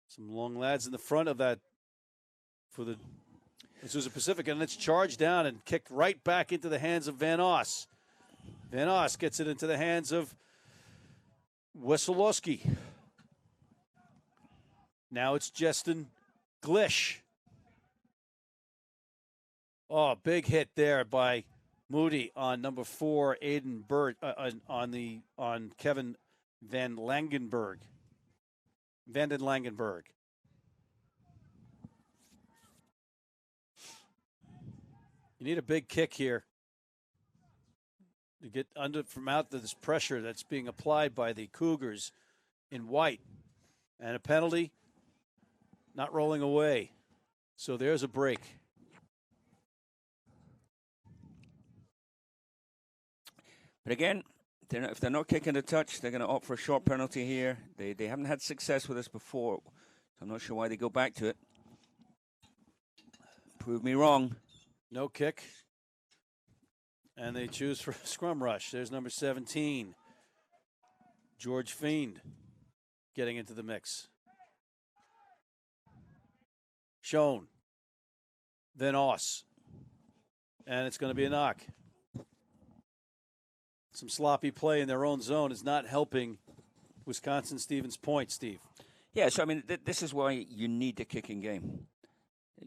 Some long lads in the front of that for the Azusa Pacific, and it's charged down and kicked right back into the hands of Van Oss. Van Oss gets it into the hands of Wesolowski. Now it's Justin Glish. Oh, big hit there by Moody on number 4, Aiden Bird, on Kevin Van Langenberg. Vanden Langenberg. You need a big kick here to get from out to this pressure that's being applied by the Cougars in white. And a penalty, not rolling away. So there's a break. But again, if they're not kicking the touch, they're going to opt for a short penalty here. They haven't had success with this before, so I'm not sure why they go back to it. Prove me wrong. No kick. And they choose for a scrum rush. There's number 17, George Fiend, getting into the mix. Schoen. Then Oss. And it's going to be a knock. Some sloppy play in their own zone is not helping Wisconsin Stevens Point, Steve. Yeah, so I mean, this is why you need the kicking game.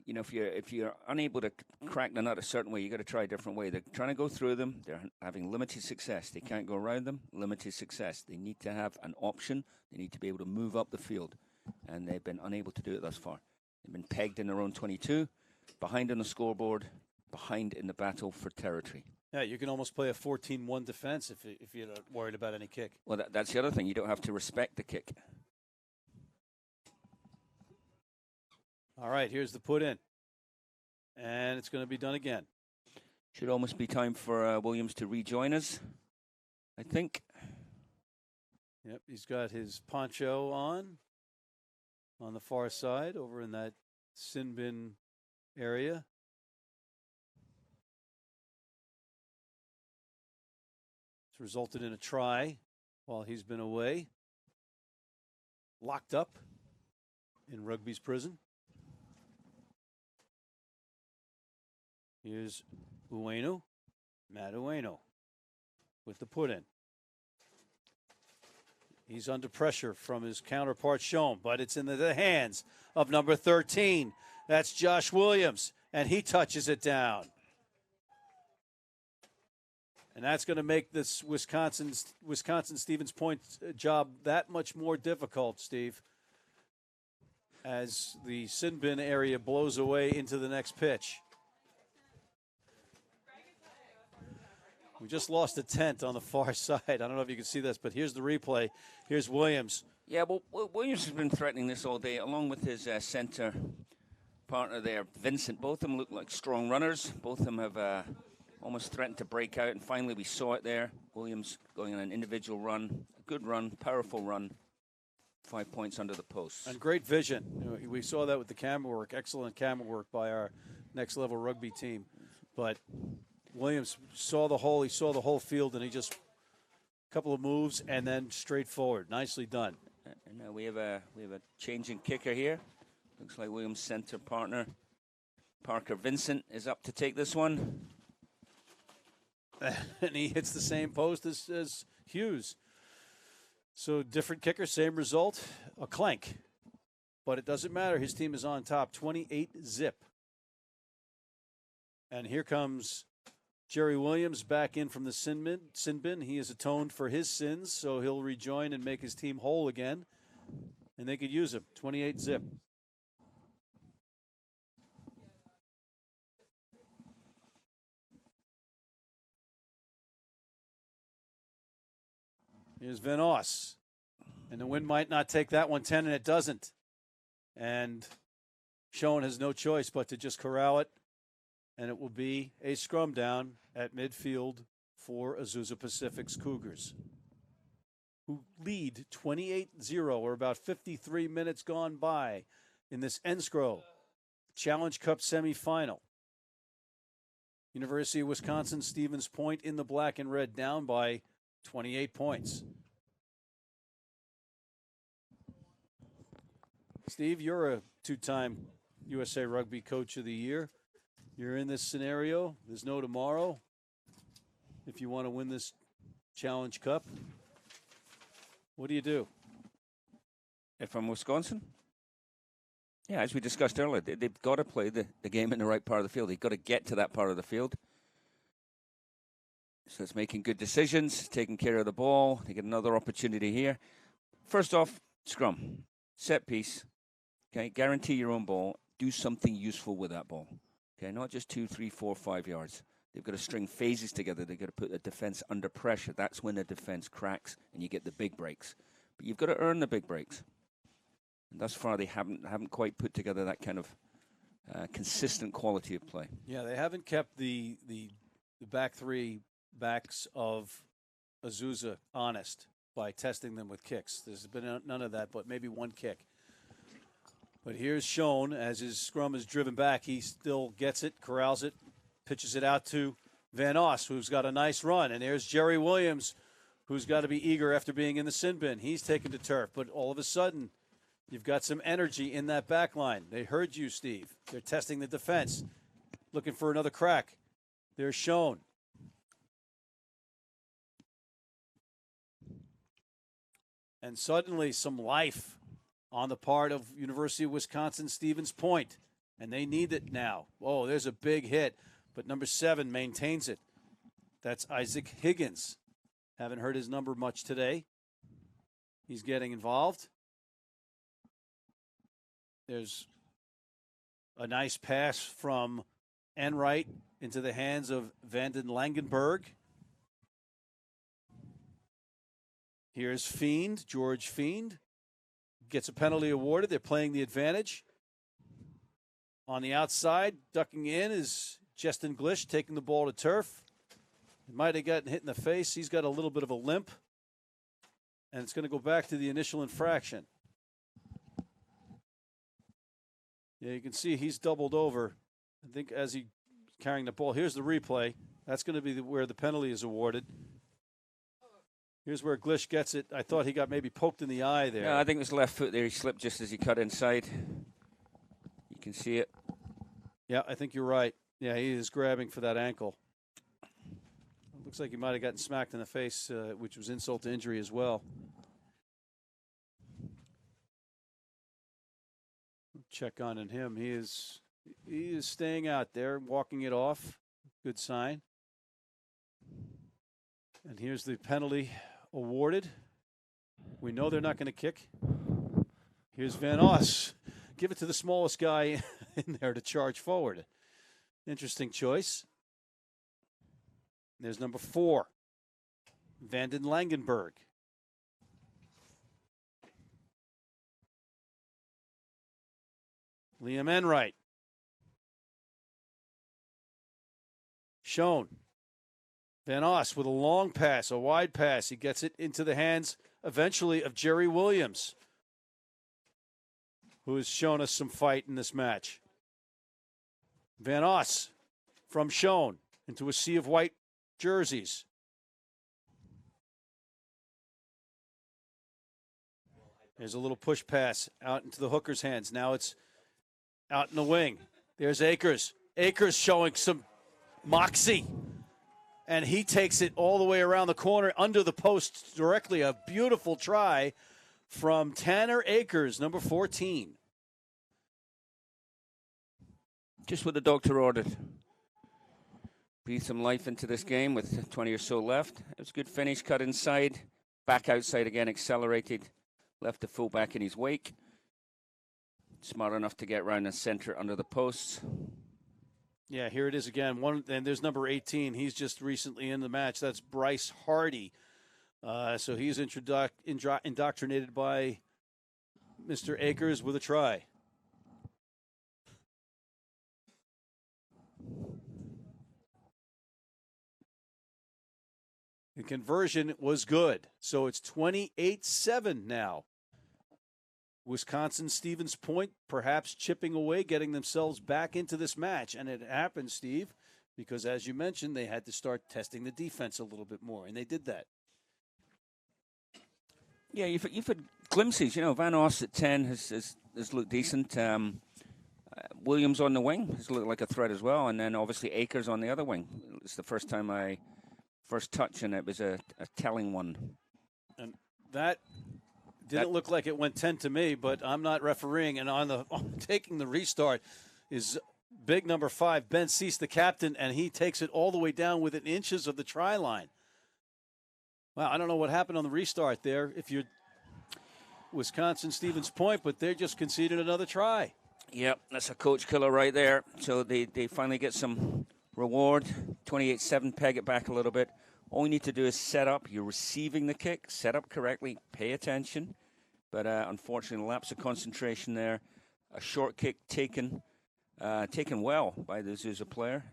You know, if you're unable to crack the nut a certain way, you got to try a different way. They're trying to go through them. They're having limited success. They can't go around them. Limited success. They need to have an option. They need to be able to move up the field, and they've been unable to do it thus far. They've been pegged in their own 22, behind on the scoreboard, behind in the battle for territory. Yeah, you can almost play a 14-1 defense if you're not worried about any kick. Well, that's the other thing. You don't have to respect the kick. All right, here's the put in. And it's going to be done again. Should almost be time for Williams to rejoin us, I think. Yep, he's got his poncho on the far side over in that sin bin area. It's resulted in a try while he's been away. Locked up in Rugby's prison. Here's Ueno, Matt Ueno, with the put in. He's under pressure from his counterpart Schoen, but it's in the hands of number 13. That's Josh Williams, and he touches it down. And that's going to make this Wisconsin Stevens Point job that much more difficult, Steve, as the sin bin area blows away into the next pitch. We just lost a tent on the far side. I don't know if you can see this, but here's the replay. Here's Williams. Yeah, well, Williams has been threatening this all day, along with his center partner there, Vincent. Both of them look like strong runners. Both of them have almost threatened to break out, and finally we saw it there. Williams going on an individual run, a good run, powerful run, 5 points under the post. And great vision. You know, we saw that with the camera work, excellent camera work by our next level rugby team. But Williams saw the hole, he saw the whole field, and he just a couple of moves and then straight forward. Nicely done. And now we have a changing kicker here. Looks like Williams' center partner Parker Vincent is up to take this one. And he hits the same post as Hughes. So different kicker, same result, a clank. But it doesn't matter. His team is on top, 28-zip. And here comes Jerry Williams back in from the sin bin. He has atoned for his sins, so he'll rejoin and make his team whole again. And they could use him, 28-zip. Here's Van Oss. And the wind might not take that one 10, and it doesn't. And Schoen has no choice but to just corral it. And it will be a scrum down at midfield for Azusa Pacific's Cougars, who lead 28-0, or about 53 minutes gone by in this NSCRO Challenge Cup semifinal. University of Wisconsin Stevens Point in the black and red, down by 28 points. Steve, you're a two-time USA Rugby Coach of the Year. You're in this scenario. There's no tomorrow. If you want to win this Challenge Cup, what do you do? If I'm Wisconsin? Yeah, as we discussed earlier, they've got to play the game in the right part of the field. They've got to get to that part of the field. So it's making good decisions, taking care of the ball. They get another opportunity here. First off, scrum, set piece. Okay, guarantee your own ball. Do something useful with that ball. Okay, not just 2, 3, 4, 5 yards. They've got to string phases together. They've got to put the defense under pressure. That's when the defense cracks and you get the big breaks. But you've got to earn the big breaks. And thus far, they haven't quite put together that kind of consistent quality of play. Yeah, they haven't kept the back three backs of Azusa honest by testing them with kicks. There's been none of that, but maybe one kick. But here's Schoen as his scrum is driven back. He still gets it, corrals it, pitches it out to Van Oss, who's got a nice run. And there's Jerry Williams, who's got to be eager after being in the sin bin. He's taken to turf, but all of a sudden, you've got some energy in that back line. They heard you, Steve. They're testing the defense, looking for another crack. There's Schoen. And suddenly some life on the part of University of Wisconsin Stevens Point. And they need it now. Oh, there's a big hit. But number 7 maintains it. That's Isaac Higgins. Haven't heard his number much today. He's getting involved. There's a nice pass from Enright into the hands of Vanden Langenberg. Here's Fiend, George Fiend. Gets a penalty awarded. They're playing the advantage. On the outside, ducking in is Justin Glish, taking the ball to turf. He might have gotten hit in the face. He's got a little bit of a limp. And it's going to go back to the initial infraction. Yeah, you can see he's doubled over. I think as he carrying the ball. Here's the replay. That's going to be where the penalty is awarded. Here's where Glish gets it. I thought he got maybe poked in the eye there. Yeah, I think it was left foot there. He slipped just as he cut inside. You can see it. Yeah, I think you're right. Yeah, he is grabbing for that ankle. It looks like he might have gotten smacked in the face, which was insult to injury as well. Check on him. He is staying out there, walking it off. Good sign. And here's the penalty awarded. We know they're not going to kick. Here's Van Oss. Give it to the smallest guy in there to charge forward. Interesting choice. There's number 4, Vanden Langenberg. Liam Enright. Schoen. Van Oss with a long pass, a wide pass. He gets it into the hands, eventually, of Jerry Williams, who has shown us some fight in this match. Van Oss from Schoen into a sea of white jerseys. There's a little push pass out into the hooker's hands. Now it's out in the wing. There's Akers. Akers showing some moxie. And he takes it all the way around the corner under the post directly. A beautiful try from Tanner Akers, number 14. Just what the doctor ordered. Breathe some life into this game with 20 or so left. It was a good finish, cut inside, back outside again, accelerated, left the fullback in his wake. Smart enough to get round the center under the posts. Yeah, here it is again. And there's number 18. He's just recently in the match. That's Bryce Hardy. So he's indoctrinated by Mr. Akers with a try. The conversion was good. So it's 28-7 now. Wisconsin Stevens Point perhaps chipping away, getting themselves back into this match. And it happened, Steve, because as you mentioned, they had to start testing the defense a little bit more, and they did that. Yeah, you've had glimpses. You know, Van Os at 10 has looked decent. Williams on the wing has looked like a threat as well. And then obviously Akers on the other wing. It's the first time I first touch, and it was a telling one. And that didn't look like it went 10 to me, but I'm not refereeing. And taking the restart is big number 5, Ben Cease, the captain, and he takes it all the way down within inches of the try line. Wow, I don't know what happened on the restart there if you're Wisconsin Stevens Point, but they just conceded another try. Yep, that's a coach killer right there. So they finally get some reward. 28-7, peg it back a little bit. All you need to do is set up. You're receiving the kick, set up correctly, pay attention. But unfortunately, a lapse of concentration there. A short kick taken well by the Azusa player.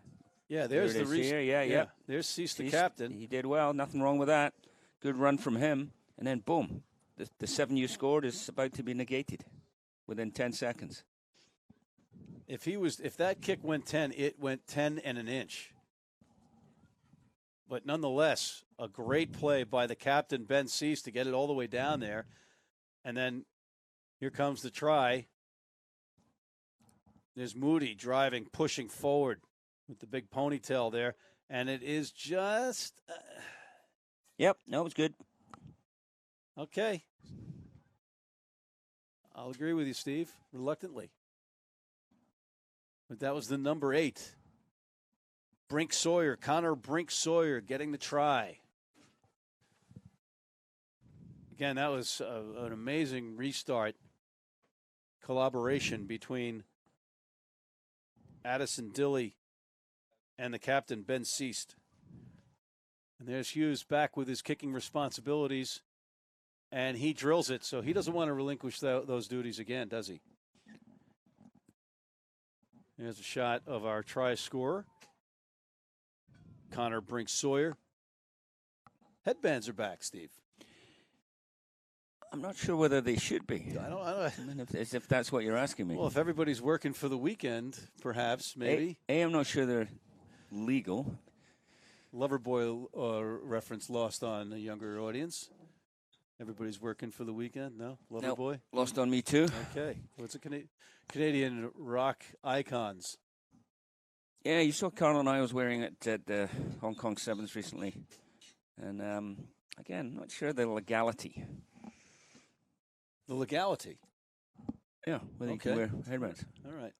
Yeah, there's the restart. Yeah. There's Cease, the captain. He did well. Nothing wrong with that. Good run from him. And then, boom, the 7 you scored is about to be negated within 10 seconds. If that kick went 10, it went 10 and an inch. But nonetheless, a great play by the captain, Ben Cease, to get it all the way down there. And then here comes the try. There's Moody driving, pushing forward with the big ponytail there. And it is just... Yep, no, it was good. Okay. I'll agree with you, Steve, reluctantly. But that was the number 8. Connor Brink Sawyer getting the try. Again, that was an amazing restart collaboration between Addison Dilley and the captain, Ben Cease. And there's Hughes back with his kicking responsibilities, and he drills it, so he doesn't want to relinquish those duties again, does he? There's a shot of our try scorer, Connor Brink Sawyer. Headbands are back, Steve. I'm not sure whether they should be. I mean, as if that's what you're asking me. Well, if everybody's working for the weekend, perhaps, maybe. I'm not sure they're legal. Loverboy reference lost on a younger audience. Everybody's working for the weekend? No? Loverboy? Nope. Lost on me too. Okay. What's a Canadian rock icons? Yeah, you saw Carl and I was wearing it at the Hong Kong Sevens recently. And again, not sure the legality. The legality? Yeah, whether you can wear headbands. All right.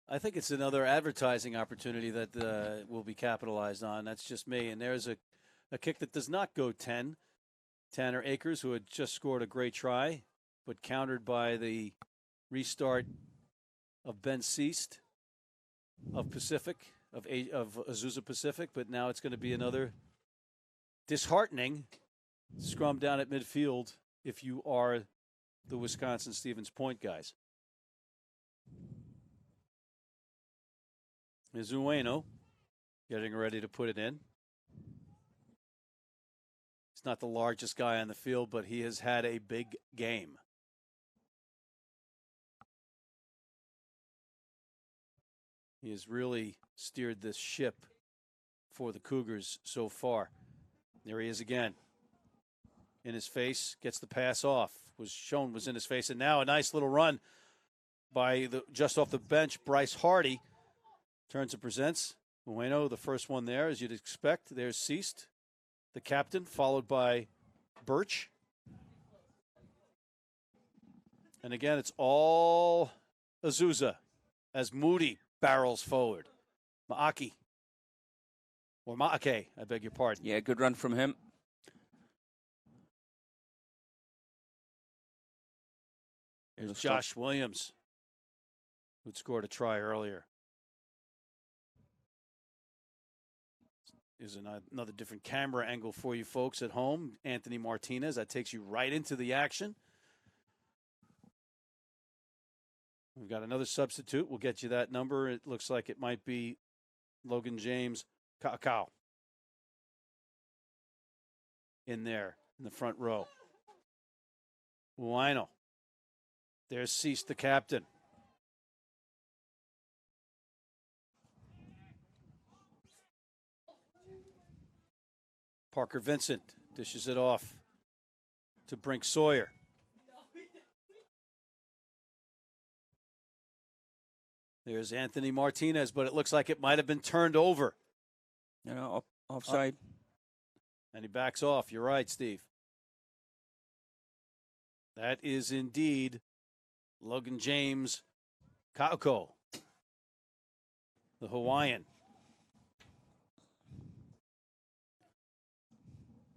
I think it's another advertising opportunity that will be capitalized on. That's just me. And there's a kick that does not go 10. Tanner Akers, who had just scored a great try, but countered by the restart of Ben Cease of Azusa Pacific. But now it's going to be another disheartening scrum down at midfield if you are the Wisconsin Stevens Point guys. Mizueno getting ready to put it in. He's not the largest guy on the field, but he has had a big game. He has really steered this ship for the Cougars so far. There he is again. In his face, gets the pass off. Was in his face, and now a nice little run by just off the bench, Bryce Hardy. Turns and presents. Ueno, the first one there, as you'd expect. There's Ceased, the captain, followed by Birch. And again, it's all Azusa as Moody barrels forward. Maake, I beg your pardon. Yeah, good run from him. There's Josh Williams, who'd scored a try earlier. Here's another different camera angle for you folks at home. Anthony Martinez, that takes you right into the action. We've got another substitute. We'll get you that number. It looks like it might be Logan James Kakao in there in the front row. Ueno. There's Cease, the captain. Parker Vincent dishes it off to Brink Sawyer. There's Anthony Martinez, but it looks like it might have been turned over. You know, offside. And he backs off. You're right, Steve. That is indeed Logan James Kauko, the Hawaiian.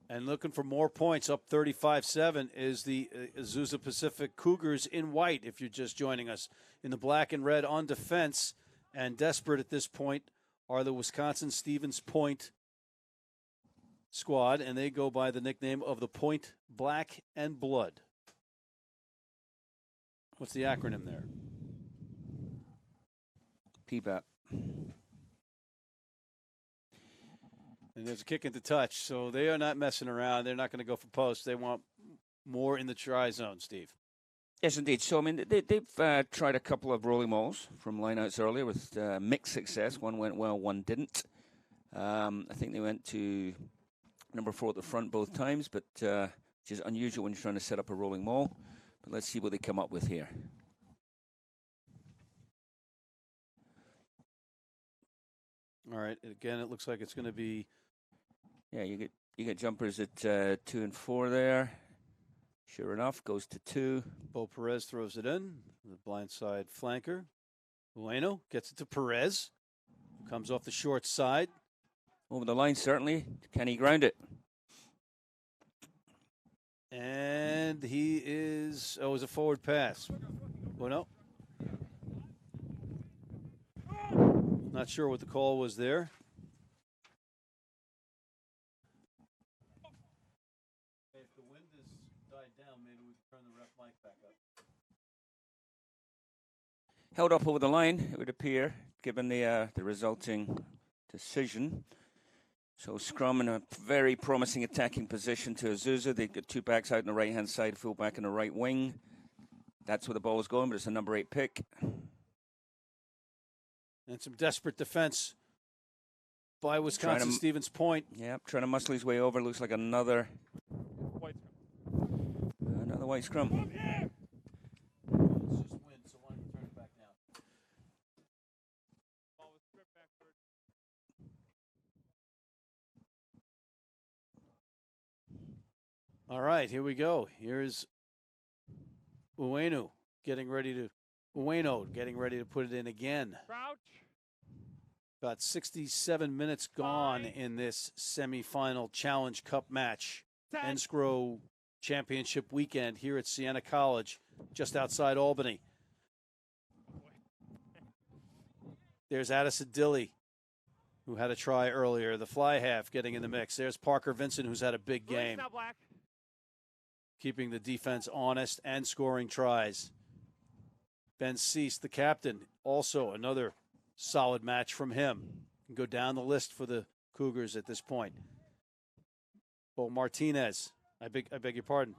And looking for more points, up 35-7, is the Azusa Pacific Cougars in white, if you're just joining us. In the black and red on defense, and desperate at this point, are the Wisconsin-Stevens Point squad, and they go by the nickname of the Point Black and Blood. What's the acronym there? PBAP. And there's a kick into touch, so they are not messing around. They're not going to go for posts. They want more in the try zone, Steve. Yes, indeed. So, I mean, they've tried a couple of rolling mauls from lineouts earlier with mixed success. One went well, one didn't. I think they went to number 4 at the front both times, but which is unusual when you're trying to set up a rolling maul. But let's see what they come up with here. All right. Again, it looks like it's going to be. Yeah, you get jumpers at 2 and 4 there. Sure enough, goes to 2. Bo Perez throws it in. The blindside flanker. Ueno gets it to Perez. Comes off the short side. Over the line, certainly. Can he ground it? And he is. Oh, it was a forward pass. Ueno. Not sure what the call was there. Hey, if the wind has died down, maybe we can turn the ref mic back up. Held up over the line, it would appear, given the resulting decision. So scrum in a very promising attacking position to Azusa. They've got 2 backs out on the right-hand side, full back in the right wing. That's where the ball is going, but it's a number 8 pick. And some desperate defense by Wisconsin-Stevens Point. Yeah, trying to muscle his way over. Looks like another White scrum. another white scrum. It's just wind, so why don't you turn it back now? Ball was stripped backward. All right, here we go. Here's Ueno getting ready to put it in again. Crouch. About 67 minutes gone in this semifinal Challenge Cup match. 10. NSCRO Championship weekend here at Siena College, just outside Albany. There's Addison Dilly, who had a try earlier. The fly half getting in the mix. There's Parker Vincent, who's had a big game, Now black. keeping the defense honest and scoring tries. Ben Cease, the captain, also another solid match from him. Can go down the list for the Cougars at this point. Bo Martinez, I beg your pardon.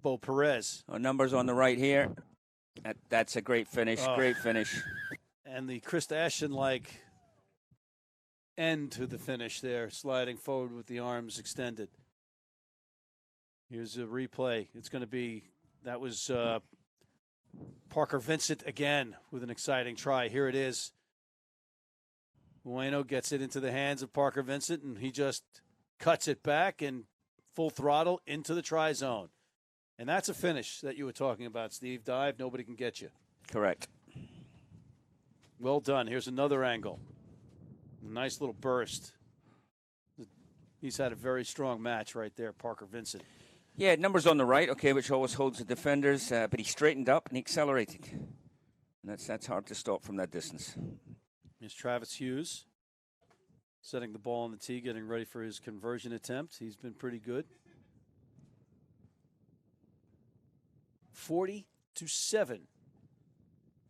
Bo Perez. Numbers on the right here. That's a great finish. Oh. Great finish. And the Chris Ashton-like end to the finish there, sliding forward with the arms extended. Here's a replay. It's going to be, that was Parker Vincent again with an exciting try. Here it is. Bueno gets it into the hands of Parker Vincent, and he just cuts it back and full throttle into the try zone. And that's a finish that you were talking about, Steve. Dive, nobody can get you. Correct. Well done. Here's another angle. Nice little burst. He's had a very strong match right there, Parker Vincent. Yeah, numbers on the right, okay, which always holds the defenders, but he straightened up and he accelerated. And that's hard to stop from that distance. Here's Travis Hughes setting the ball on the tee, getting ready for his conversion attempt. He's been pretty good. 40-7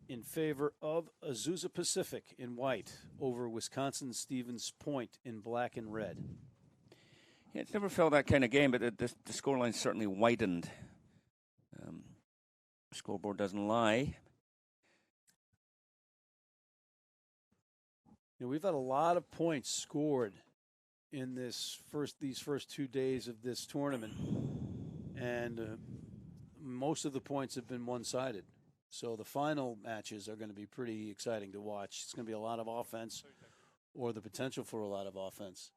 in favor of Azusa Pacific in white over Wisconsin Stevens Point in black and red. Yeah, it's never felt that kind of game, but the scoreline certainly widened. Scoreboard doesn't lie. You know, we've had a lot of points scored in these first 2 days of this tournament, and most of the points have been one-sided. So the final matches are going to be pretty exciting to watch. It's going to be a lot of offense, or the potential for a lot of offense.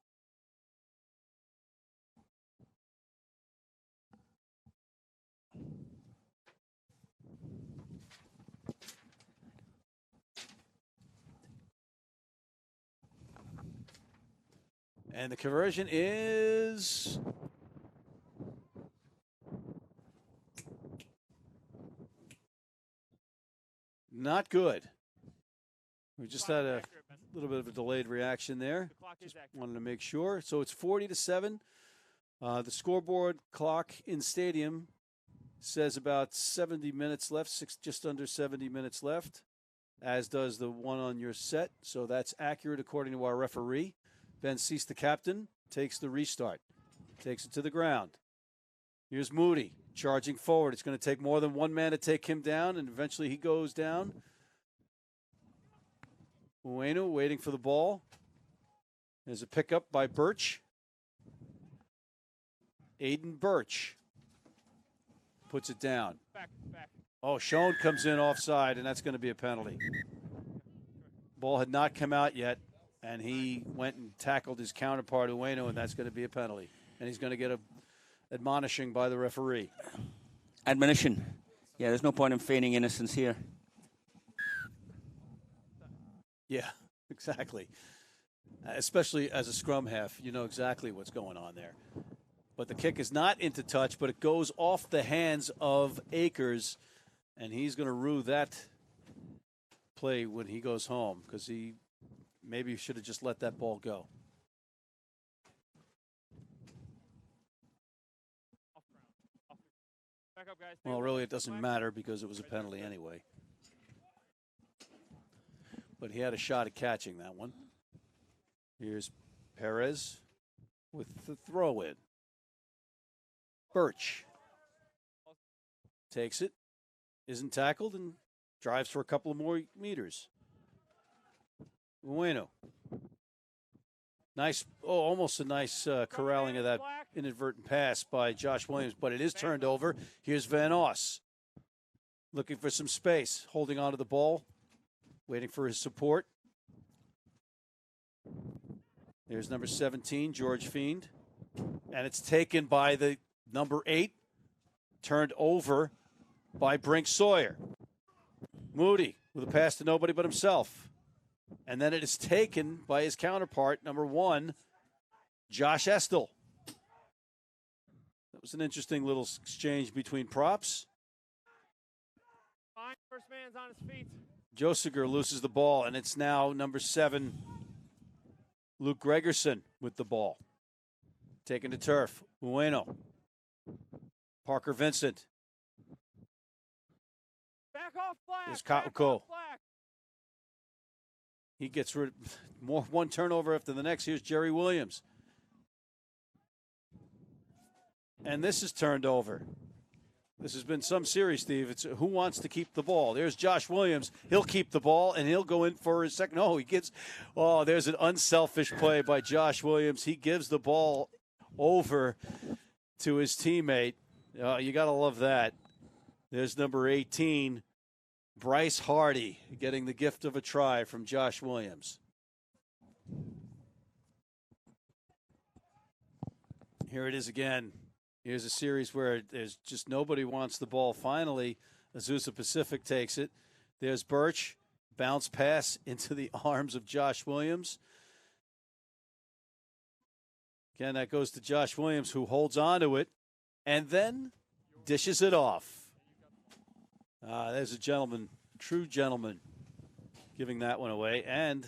And the conversion is not good. We just had a little bit of a delayed reaction there. Just wanted to make sure. So it's 40-7. The scoreboard clock in stadium says about 70 minutes left, just under 70 minutes left, as does the one on your set. So that's accurate according to our referee. Ben Cease, the captain, takes the restart, takes it to the ground. Here's Moody charging forward. It's going to take more than one man to take him down, and eventually he goes down. Ueno waiting for the ball. There's a pickup by Birch. Aiden Birch puts it down. Back. Oh, Schoen comes in offside, and that's going to be a penalty. Ball had not come out yet, and he went and tackled his counterpart, Ueno, and that's going to be a penalty. And he's going to get a admonishing by the referee. Admonition. Yeah, there's no point in feigning innocence here. Yeah, exactly. Especially as a scrum half, you know exactly what's going on there. But the kick is not into touch, but it goes off the hands of Akers, and he's going to rue that play when he goes home, because he maybe should have just let that ball go. Back up, guys. Well, really, it doesn't matter because it was a penalty anyway. But he had a shot at catching that one. Here's Perez with the throw-in. Birch takes it, isn't tackled, and drives for a couple of more meters. Bueno. Nice, almost a nice corralling of that inadvertent pass by Josh Williams, but it is turned over. Here's Van Oss looking for some space, holding onto the ball, waiting for his support. There's number 17, George Fiend, and it's taken by the number 8, turned over by Brink Sawyer. Moody with a pass to nobody but himself. And then it is taken by his counterpart, number 1, Josh Estel. That was an interesting little exchange between props. Fine, first man's on his feet. Josiger loses the ball, and it's now number 7, Luke Gregerson with the ball. Taken to turf. Bueno. Parker Vincent. Back off flag. There's Back Kauko. off flag. He gets rid of one turnover after the next. Here's Jerry Williams. And this is turned over. This has been some series, Steve. It's who wants to keep the ball. There's Josh Williams. He'll keep the ball, and he'll go in for his second. There's an unselfish play by Josh Williams. He gives the ball over to his teammate. You got to love that. There's number 18, Bryce Hardy getting the gift of a try from Josh Williams. Here it is again. Here's a series where there's just nobody wants the ball. Finally, Azusa Pacific takes it. There's Birch. Bounce pass into the arms of Josh Williams. Again, that goes to Josh Williams, who holds on to it and then dishes it off. There's a gentleman, true gentleman, giving that one away. And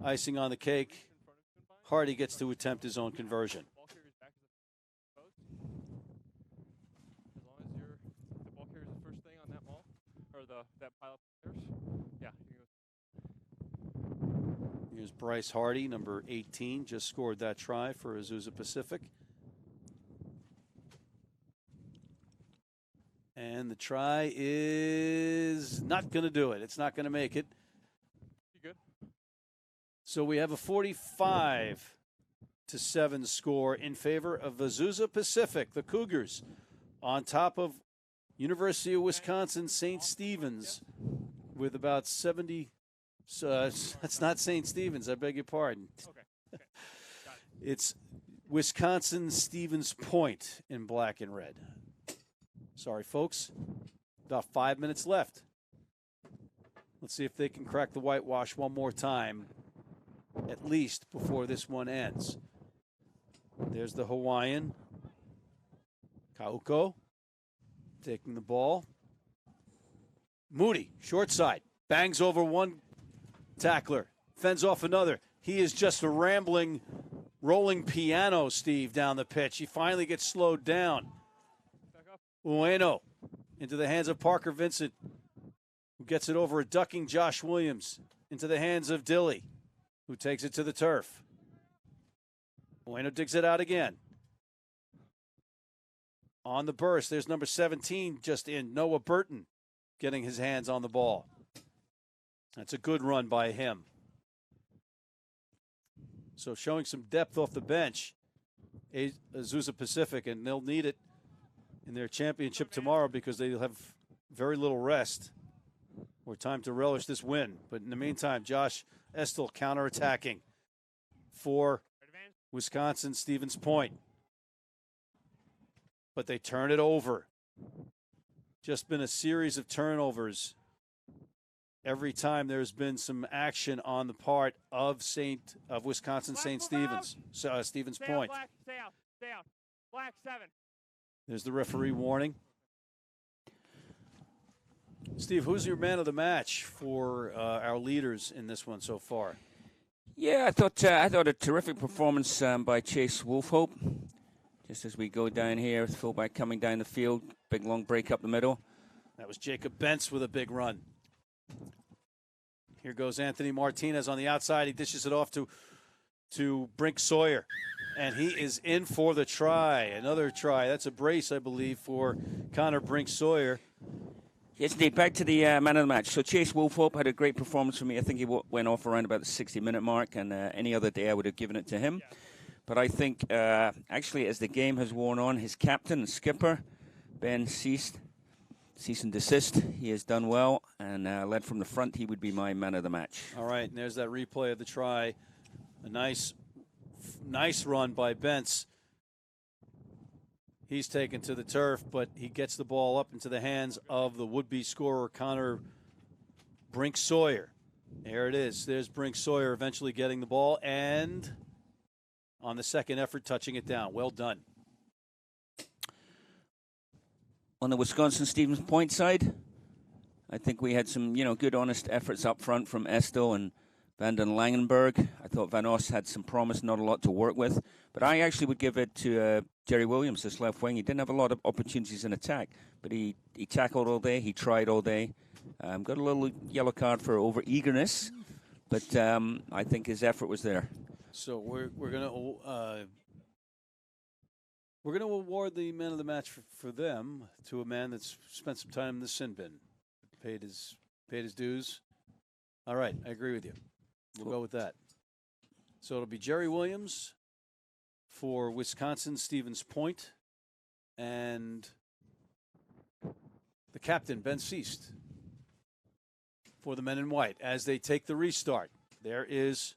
icing on the cake, Hardy gets to attempt his own conversion. That pile of players. Yeah. Here's Bryce Hardy, number 18, just scored that try for Azusa Pacific. And the try is not going to do it. It's not going to make it. You good? So we have a 45-7 score in favor of Azusa Pacific, the Cougars, on top of University of Wisconsin St. Stephen's with about 70. That's not St. Stephen's. I beg your pardon. Okay. Got it. It's Wisconsin Stevens Point in black and red. Sorry, folks. About 5 minutes left. Let's see if they can crack the whitewash one more time, at least before this one ends. There's the Hawaiian. Kauko taking the ball. Moody, short side, bangs over one tackler, fends off another. He is just a rambling, rolling piano, Steve, down the pitch. He finally gets slowed down. Ueno into the hands of Parker Vincent, who gets it over a ducking Josh Williams into the hands of Dilly, who takes it to the turf. Ueno digs it out again. On the burst, there's number 17 just in, Noah Burton, getting his hands on the ball. That's a good run by him. So showing some depth off the bench, Azusa Pacific, and they'll need it in their championship tomorrow because they'll have very little rest or time to relish this win. But in the meantime, Josh Estill counterattacking for Wisconsin Stevens Point. But they turn it over. Just been a series of turnovers every time there's been some action on the part of Wisconsin St. Stevens, Stevens Point. Stay out. Black 7. There's the referee warning. Steve, who's your man of the match for our leaders in this one so far? Yeah, I thought a terrific performance by Chase Wolfhope. Just as we go down here, fullback coming down the field, big long break up the middle. That was Jacob Bentz with a big run. Here goes Anthony Martinez on the outside. He dishes it off to Brink Sawyer, and he is in for the try. Another try. That's a brace, I believe, for Connor Brink Sawyer. Yes, indeed. Back to the man of the match. So Chase Wolfhope had a great performance for me. I think he went off around about the 60-minute mark, and any other day I would have given it to him. But I think, actually, as the game has worn on, his captain and skipper, Ben cease and desist. He has done well, and led from the front. He would be my man of the match. All right, and there's that replay of the try. A nice run by Bentz. He's taken to the turf, but he gets the ball up into the hands of the would-be scorer, Connor Brink Sawyer. There it is. There's Brink Sawyer eventually getting the ball, and on the second effort, touching it down. Well done. On the Wisconsin Stevens Point side, I think we had some, good, honest efforts up front from Estill and Van den Langenberg. I thought Van Os had some promise, not a lot to work with. But I actually would give it to Jerry Williams, this left wing. He didn't have a lot of opportunities in attack, but he tackled all day. He tried all day. Got a little yellow card for over-eagerness, but I think his effort was there. So we're gonna award the man of the match for them to a man that's spent some time in the sin bin, paid his dues. All right, I agree with you. We'll go with that. So it'll be Jerry Williams for Wisconsin Stevens Point, and the captain, Ben Seast, for the men in white as they take the restart. There is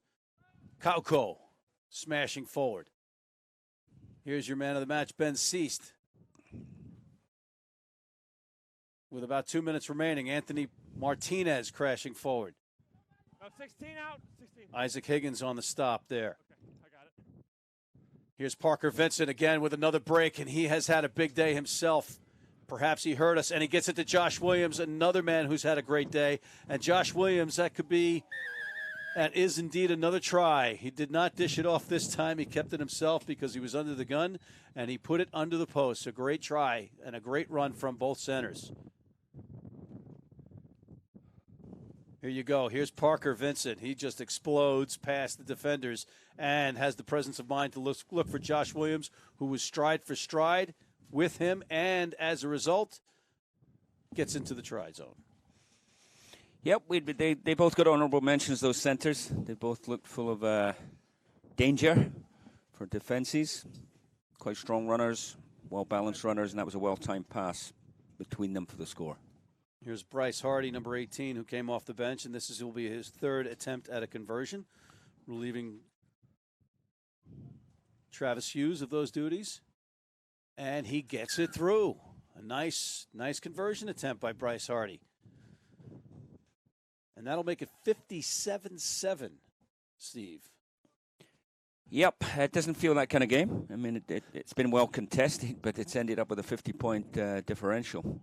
Kauko smashing forward. Here's your man of the match, Ben Seast. With about 2 minutes remaining, Anthony Martinez crashing forward. No, 16 out. 16. Isaac Higgins on the stop there. Okay, I got it. Here's Parker Vincent again with another break, and he has had a big day himself. Perhaps he heard us, and he gets it to Josh Williams, another man who's had a great day. And Josh Williams, that is indeed another try. He did not dish it off this time. He kept it himself because he was under the gun, and he put it under the post. A great try and a great run from both centers. Here you go. Here's Parker Vincent. He just explodes past the defenders and has the presence of mind to look for Josh Williams, who was stride for stride with him, and as a result, gets into the try zone. Yep, they both got honourable mentions, those centres. They both looked full of danger for defences. Quite strong runners, well-balanced runners, and that was a well-timed pass between them for the score. Here's Bryce Hardy, number 18, who came off the bench, and will be his third attempt at a conversion, relieving Travis Hughes of those duties. And he gets it through. A nice conversion attempt by Bryce Hardy. And that'll make it 57-7, Steve. Yep, it doesn't feel that kind of game. I mean, it's been well contested, but it's ended up with a 50-point differential.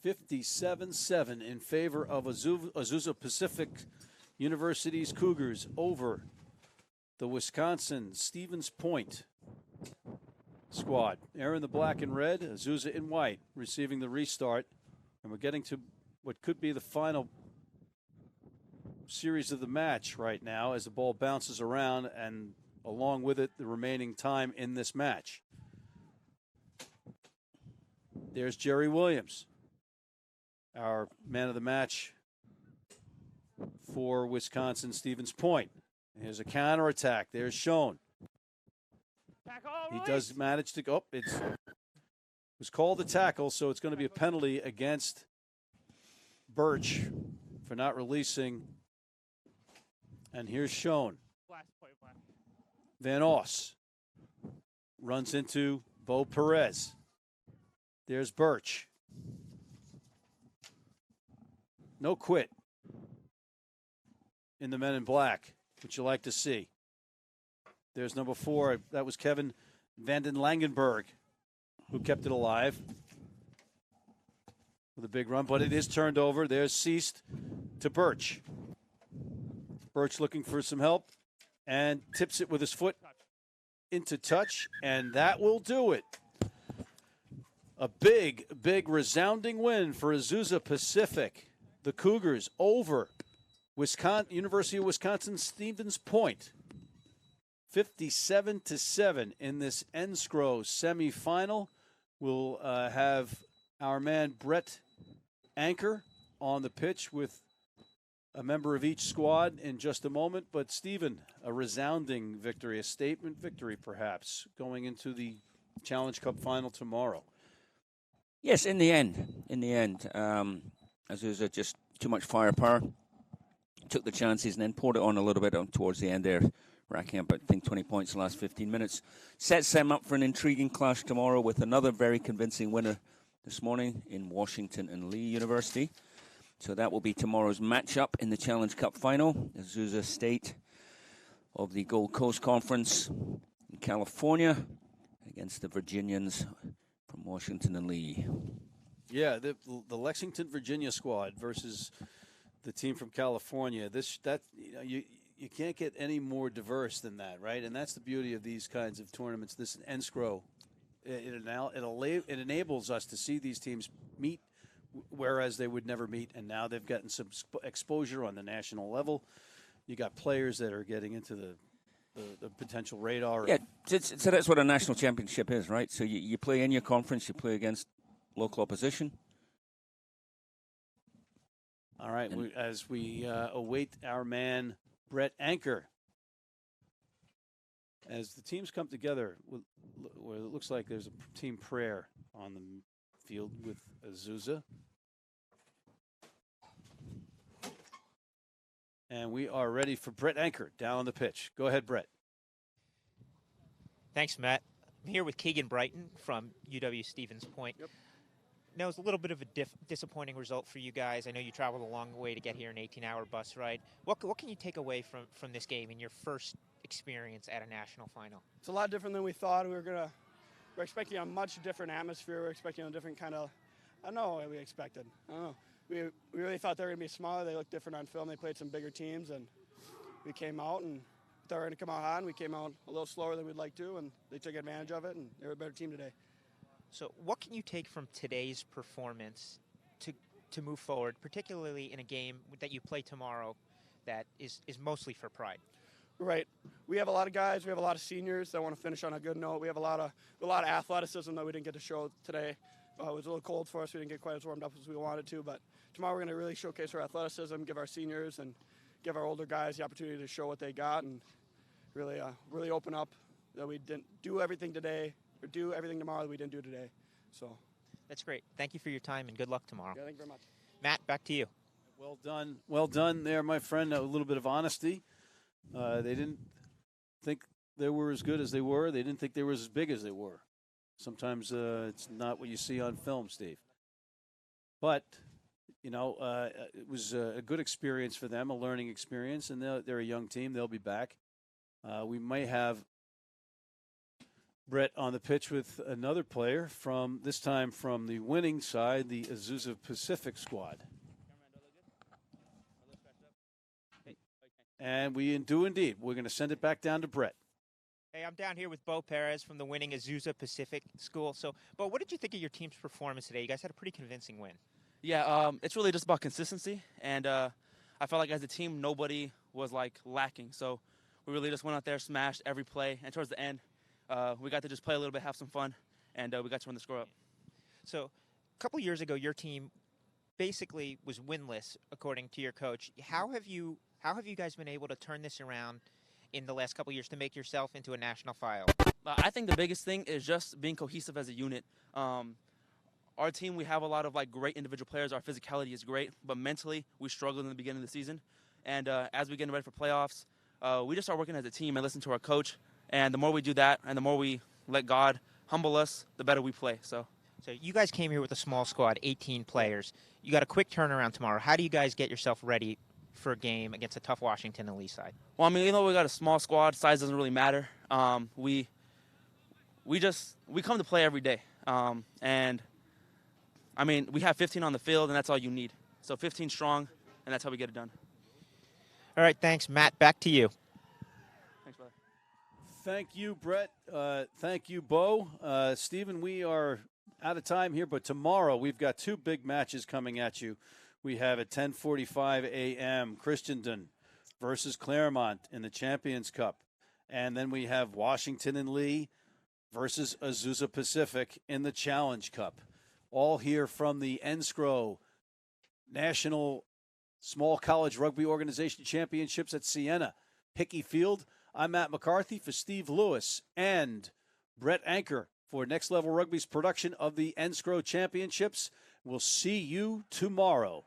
57-7 in favor of Azusa Pacific University's Cougars over the Wisconsin Stevens Point squad. They're in the black and red, Azusa in white, receiving the restart. And we're getting to what could be the final series of the match right now as the ball bounces around, and along with it, the remaining time in this match. There's Jerry Williams, our man of the match for Wisconsin Stevens Point. Here's a counterattack. There's Schoen. He does manage to go. It was called a tackle, so it's going to be a penalty against Birch for not releasing. And here's Schoen. Van Oss runs into Bo Perez. There's Birch. No quit in the men in black, which you like to see. There's number 4. That was Kevin Vanden Langenberg, who kept it alive with a big run, but it is turned over. There's Seast to Birch. Birch looking for some help and tips it with his foot into touch, and that will do it. A big, resounding win for Azusa Pacific. The Cougars over University of Wisconsin Stevens Point. 57-7 in this NSCRO semifinal. We'll have our man Brett Anchor on the pitch with a member of each squad in just a moment. But, Stephen, a resounding victory, a statement victory perhaps, going into the Challenge Cup final tomorrow. Yes, in the end, Azusa just too much firepower, took the chances and then poured it on a little bit towards the end there, racking up, I think, 20 points in the last 15 minutes. Sets them up for an intriguing clash tomorrow with another very convincing winner this morning in Washington and Lee University. So that will be tomorrow's matchup in the Challenge Cup final. Azusa State of the Gold Coast Conference in California against the Virginians from Washington and Lee. Yeah, the Lexington, Virginia squad versus the team from California. You can't get any more diverse than that, right? And that's the beauty of these kinds of tournaments. This NSCRO, it enables us to see these teams meet, whereas they would never meet. And now they've gotten some exposure on the national level. You got players that are getting into the potential radar. Yeah, so that's what a national championship is, right? So you play in your conference, you play against local opposition. All right, as we await our man Brett Anchor, as the teams come together, where it looks like there's a team prayer on the Field with Azusa. And we are ready for Brett Anker down on the pitch. Go ahead, Brett. Thanks, Matt. I'm here with Keegan Brighton from UW Stevens Point. Yep. Now, it was a little bit of a disappointing result for you guys. I know you traveled a long way to get here, an 18-hour bus ride. What can you take away from this game in your first experience at a national final? It's a lot different than we thought. We're expecting a much different atmosphere. We're expecting a different kind of, I don't know what we expected. I don't know. We really thought they were going to be smaller. They looked different on film. They played some bigger teams, and we came out and thought we were going to come out hot, and we came out a little slower than we'd like to, and they took advantage of it, and they were a better team today. So what can you take from today's performance to move forward, particularly in a game that you play tomorrow that is mostly for pride? Right. We have a lot of guys. We have a lot of seniors that want to finish on a good note. We have a lot of athleticism that we didn't get to show today. It was a little cold for us. We didn't get quite as warmed up as we wanted to, but tomorrow we're going to really showcase our athleticism, give our seniors and give our older guys the opportunity to show what they got, and really open up that we didn't do everything today or do everything tomorrow that we didn't do today. So That's great. Thank you for your time, and good luck tomorrow. yeah, thank you very much. Matt, back to you. Well done there, my friend. A little bit of honesty. They didn't think they were as good as they were. They didn't think they were as big as they were. Sometimes it's not what you see on film, Steve. But, it was a good experience for them, a learning experience, and they're a young team. They'll be back. We may have Brett on the pitch with another player this time from the winning side, the Azusa Pacific squad. And we do indeed. We're going to send it back down to Brett. Hey, I'm down here with Bo Perez from the winning Azusa Pacific School. So, Bo, what did you think of your team's performance today? You guys had a pretty convincing win. Yeah, it's really just about consistency, and I felt like as a team, nobody was lacking. So we really just went out there, smashed every play, and towards the end, we got to just play a little bit, have some fun, and we got to run the score up. So, a couple years ago, your team basically was winless, according to your coach. How have you guys been able to turn this around in the last couple of years to make yourself into a national file? I think the biggest thing is just being cohesive as a unit. Our team, we have a lot of great individual players. Our physicality is great, but mentally we struggled in the beginning of the season. And as we get ready for playoffs, we just start working as a team and listen to our coach. And the more we do that, and the more we let God humble us, the better we play. So you guys came here with a small squad, 18 players. You got a quick turnaround tomorrow. How do you guys get yourself ready for a game against a tough Washington and Lee side? Well, even though we got a small squad, size doesn't really matter. We come to play every day. We have 15 on the field, and that's all you need. So 15 strong, and that's how we get it done. All right, thanks. Matt, back to you. Thanks, brother. Thank you, Brett. Thank you, Bo. Stephen, we are out of time here, but tomorrow we've got two big matches coming at you. We have at 10:45 a.m. Christendon versus Claremont in the Champions Cup. And then we have Washington and Lee versus Azusa Pacific in the Challenge Cup. All here from the NSCRO National Small College Rugby Organization Championships at Siena, Hickey Field. I'm Matt McCarthy for Steve Lewis and Brett Anker for Next Level Rugby's production of the NSCRO Championships. We'll see you tomorrow.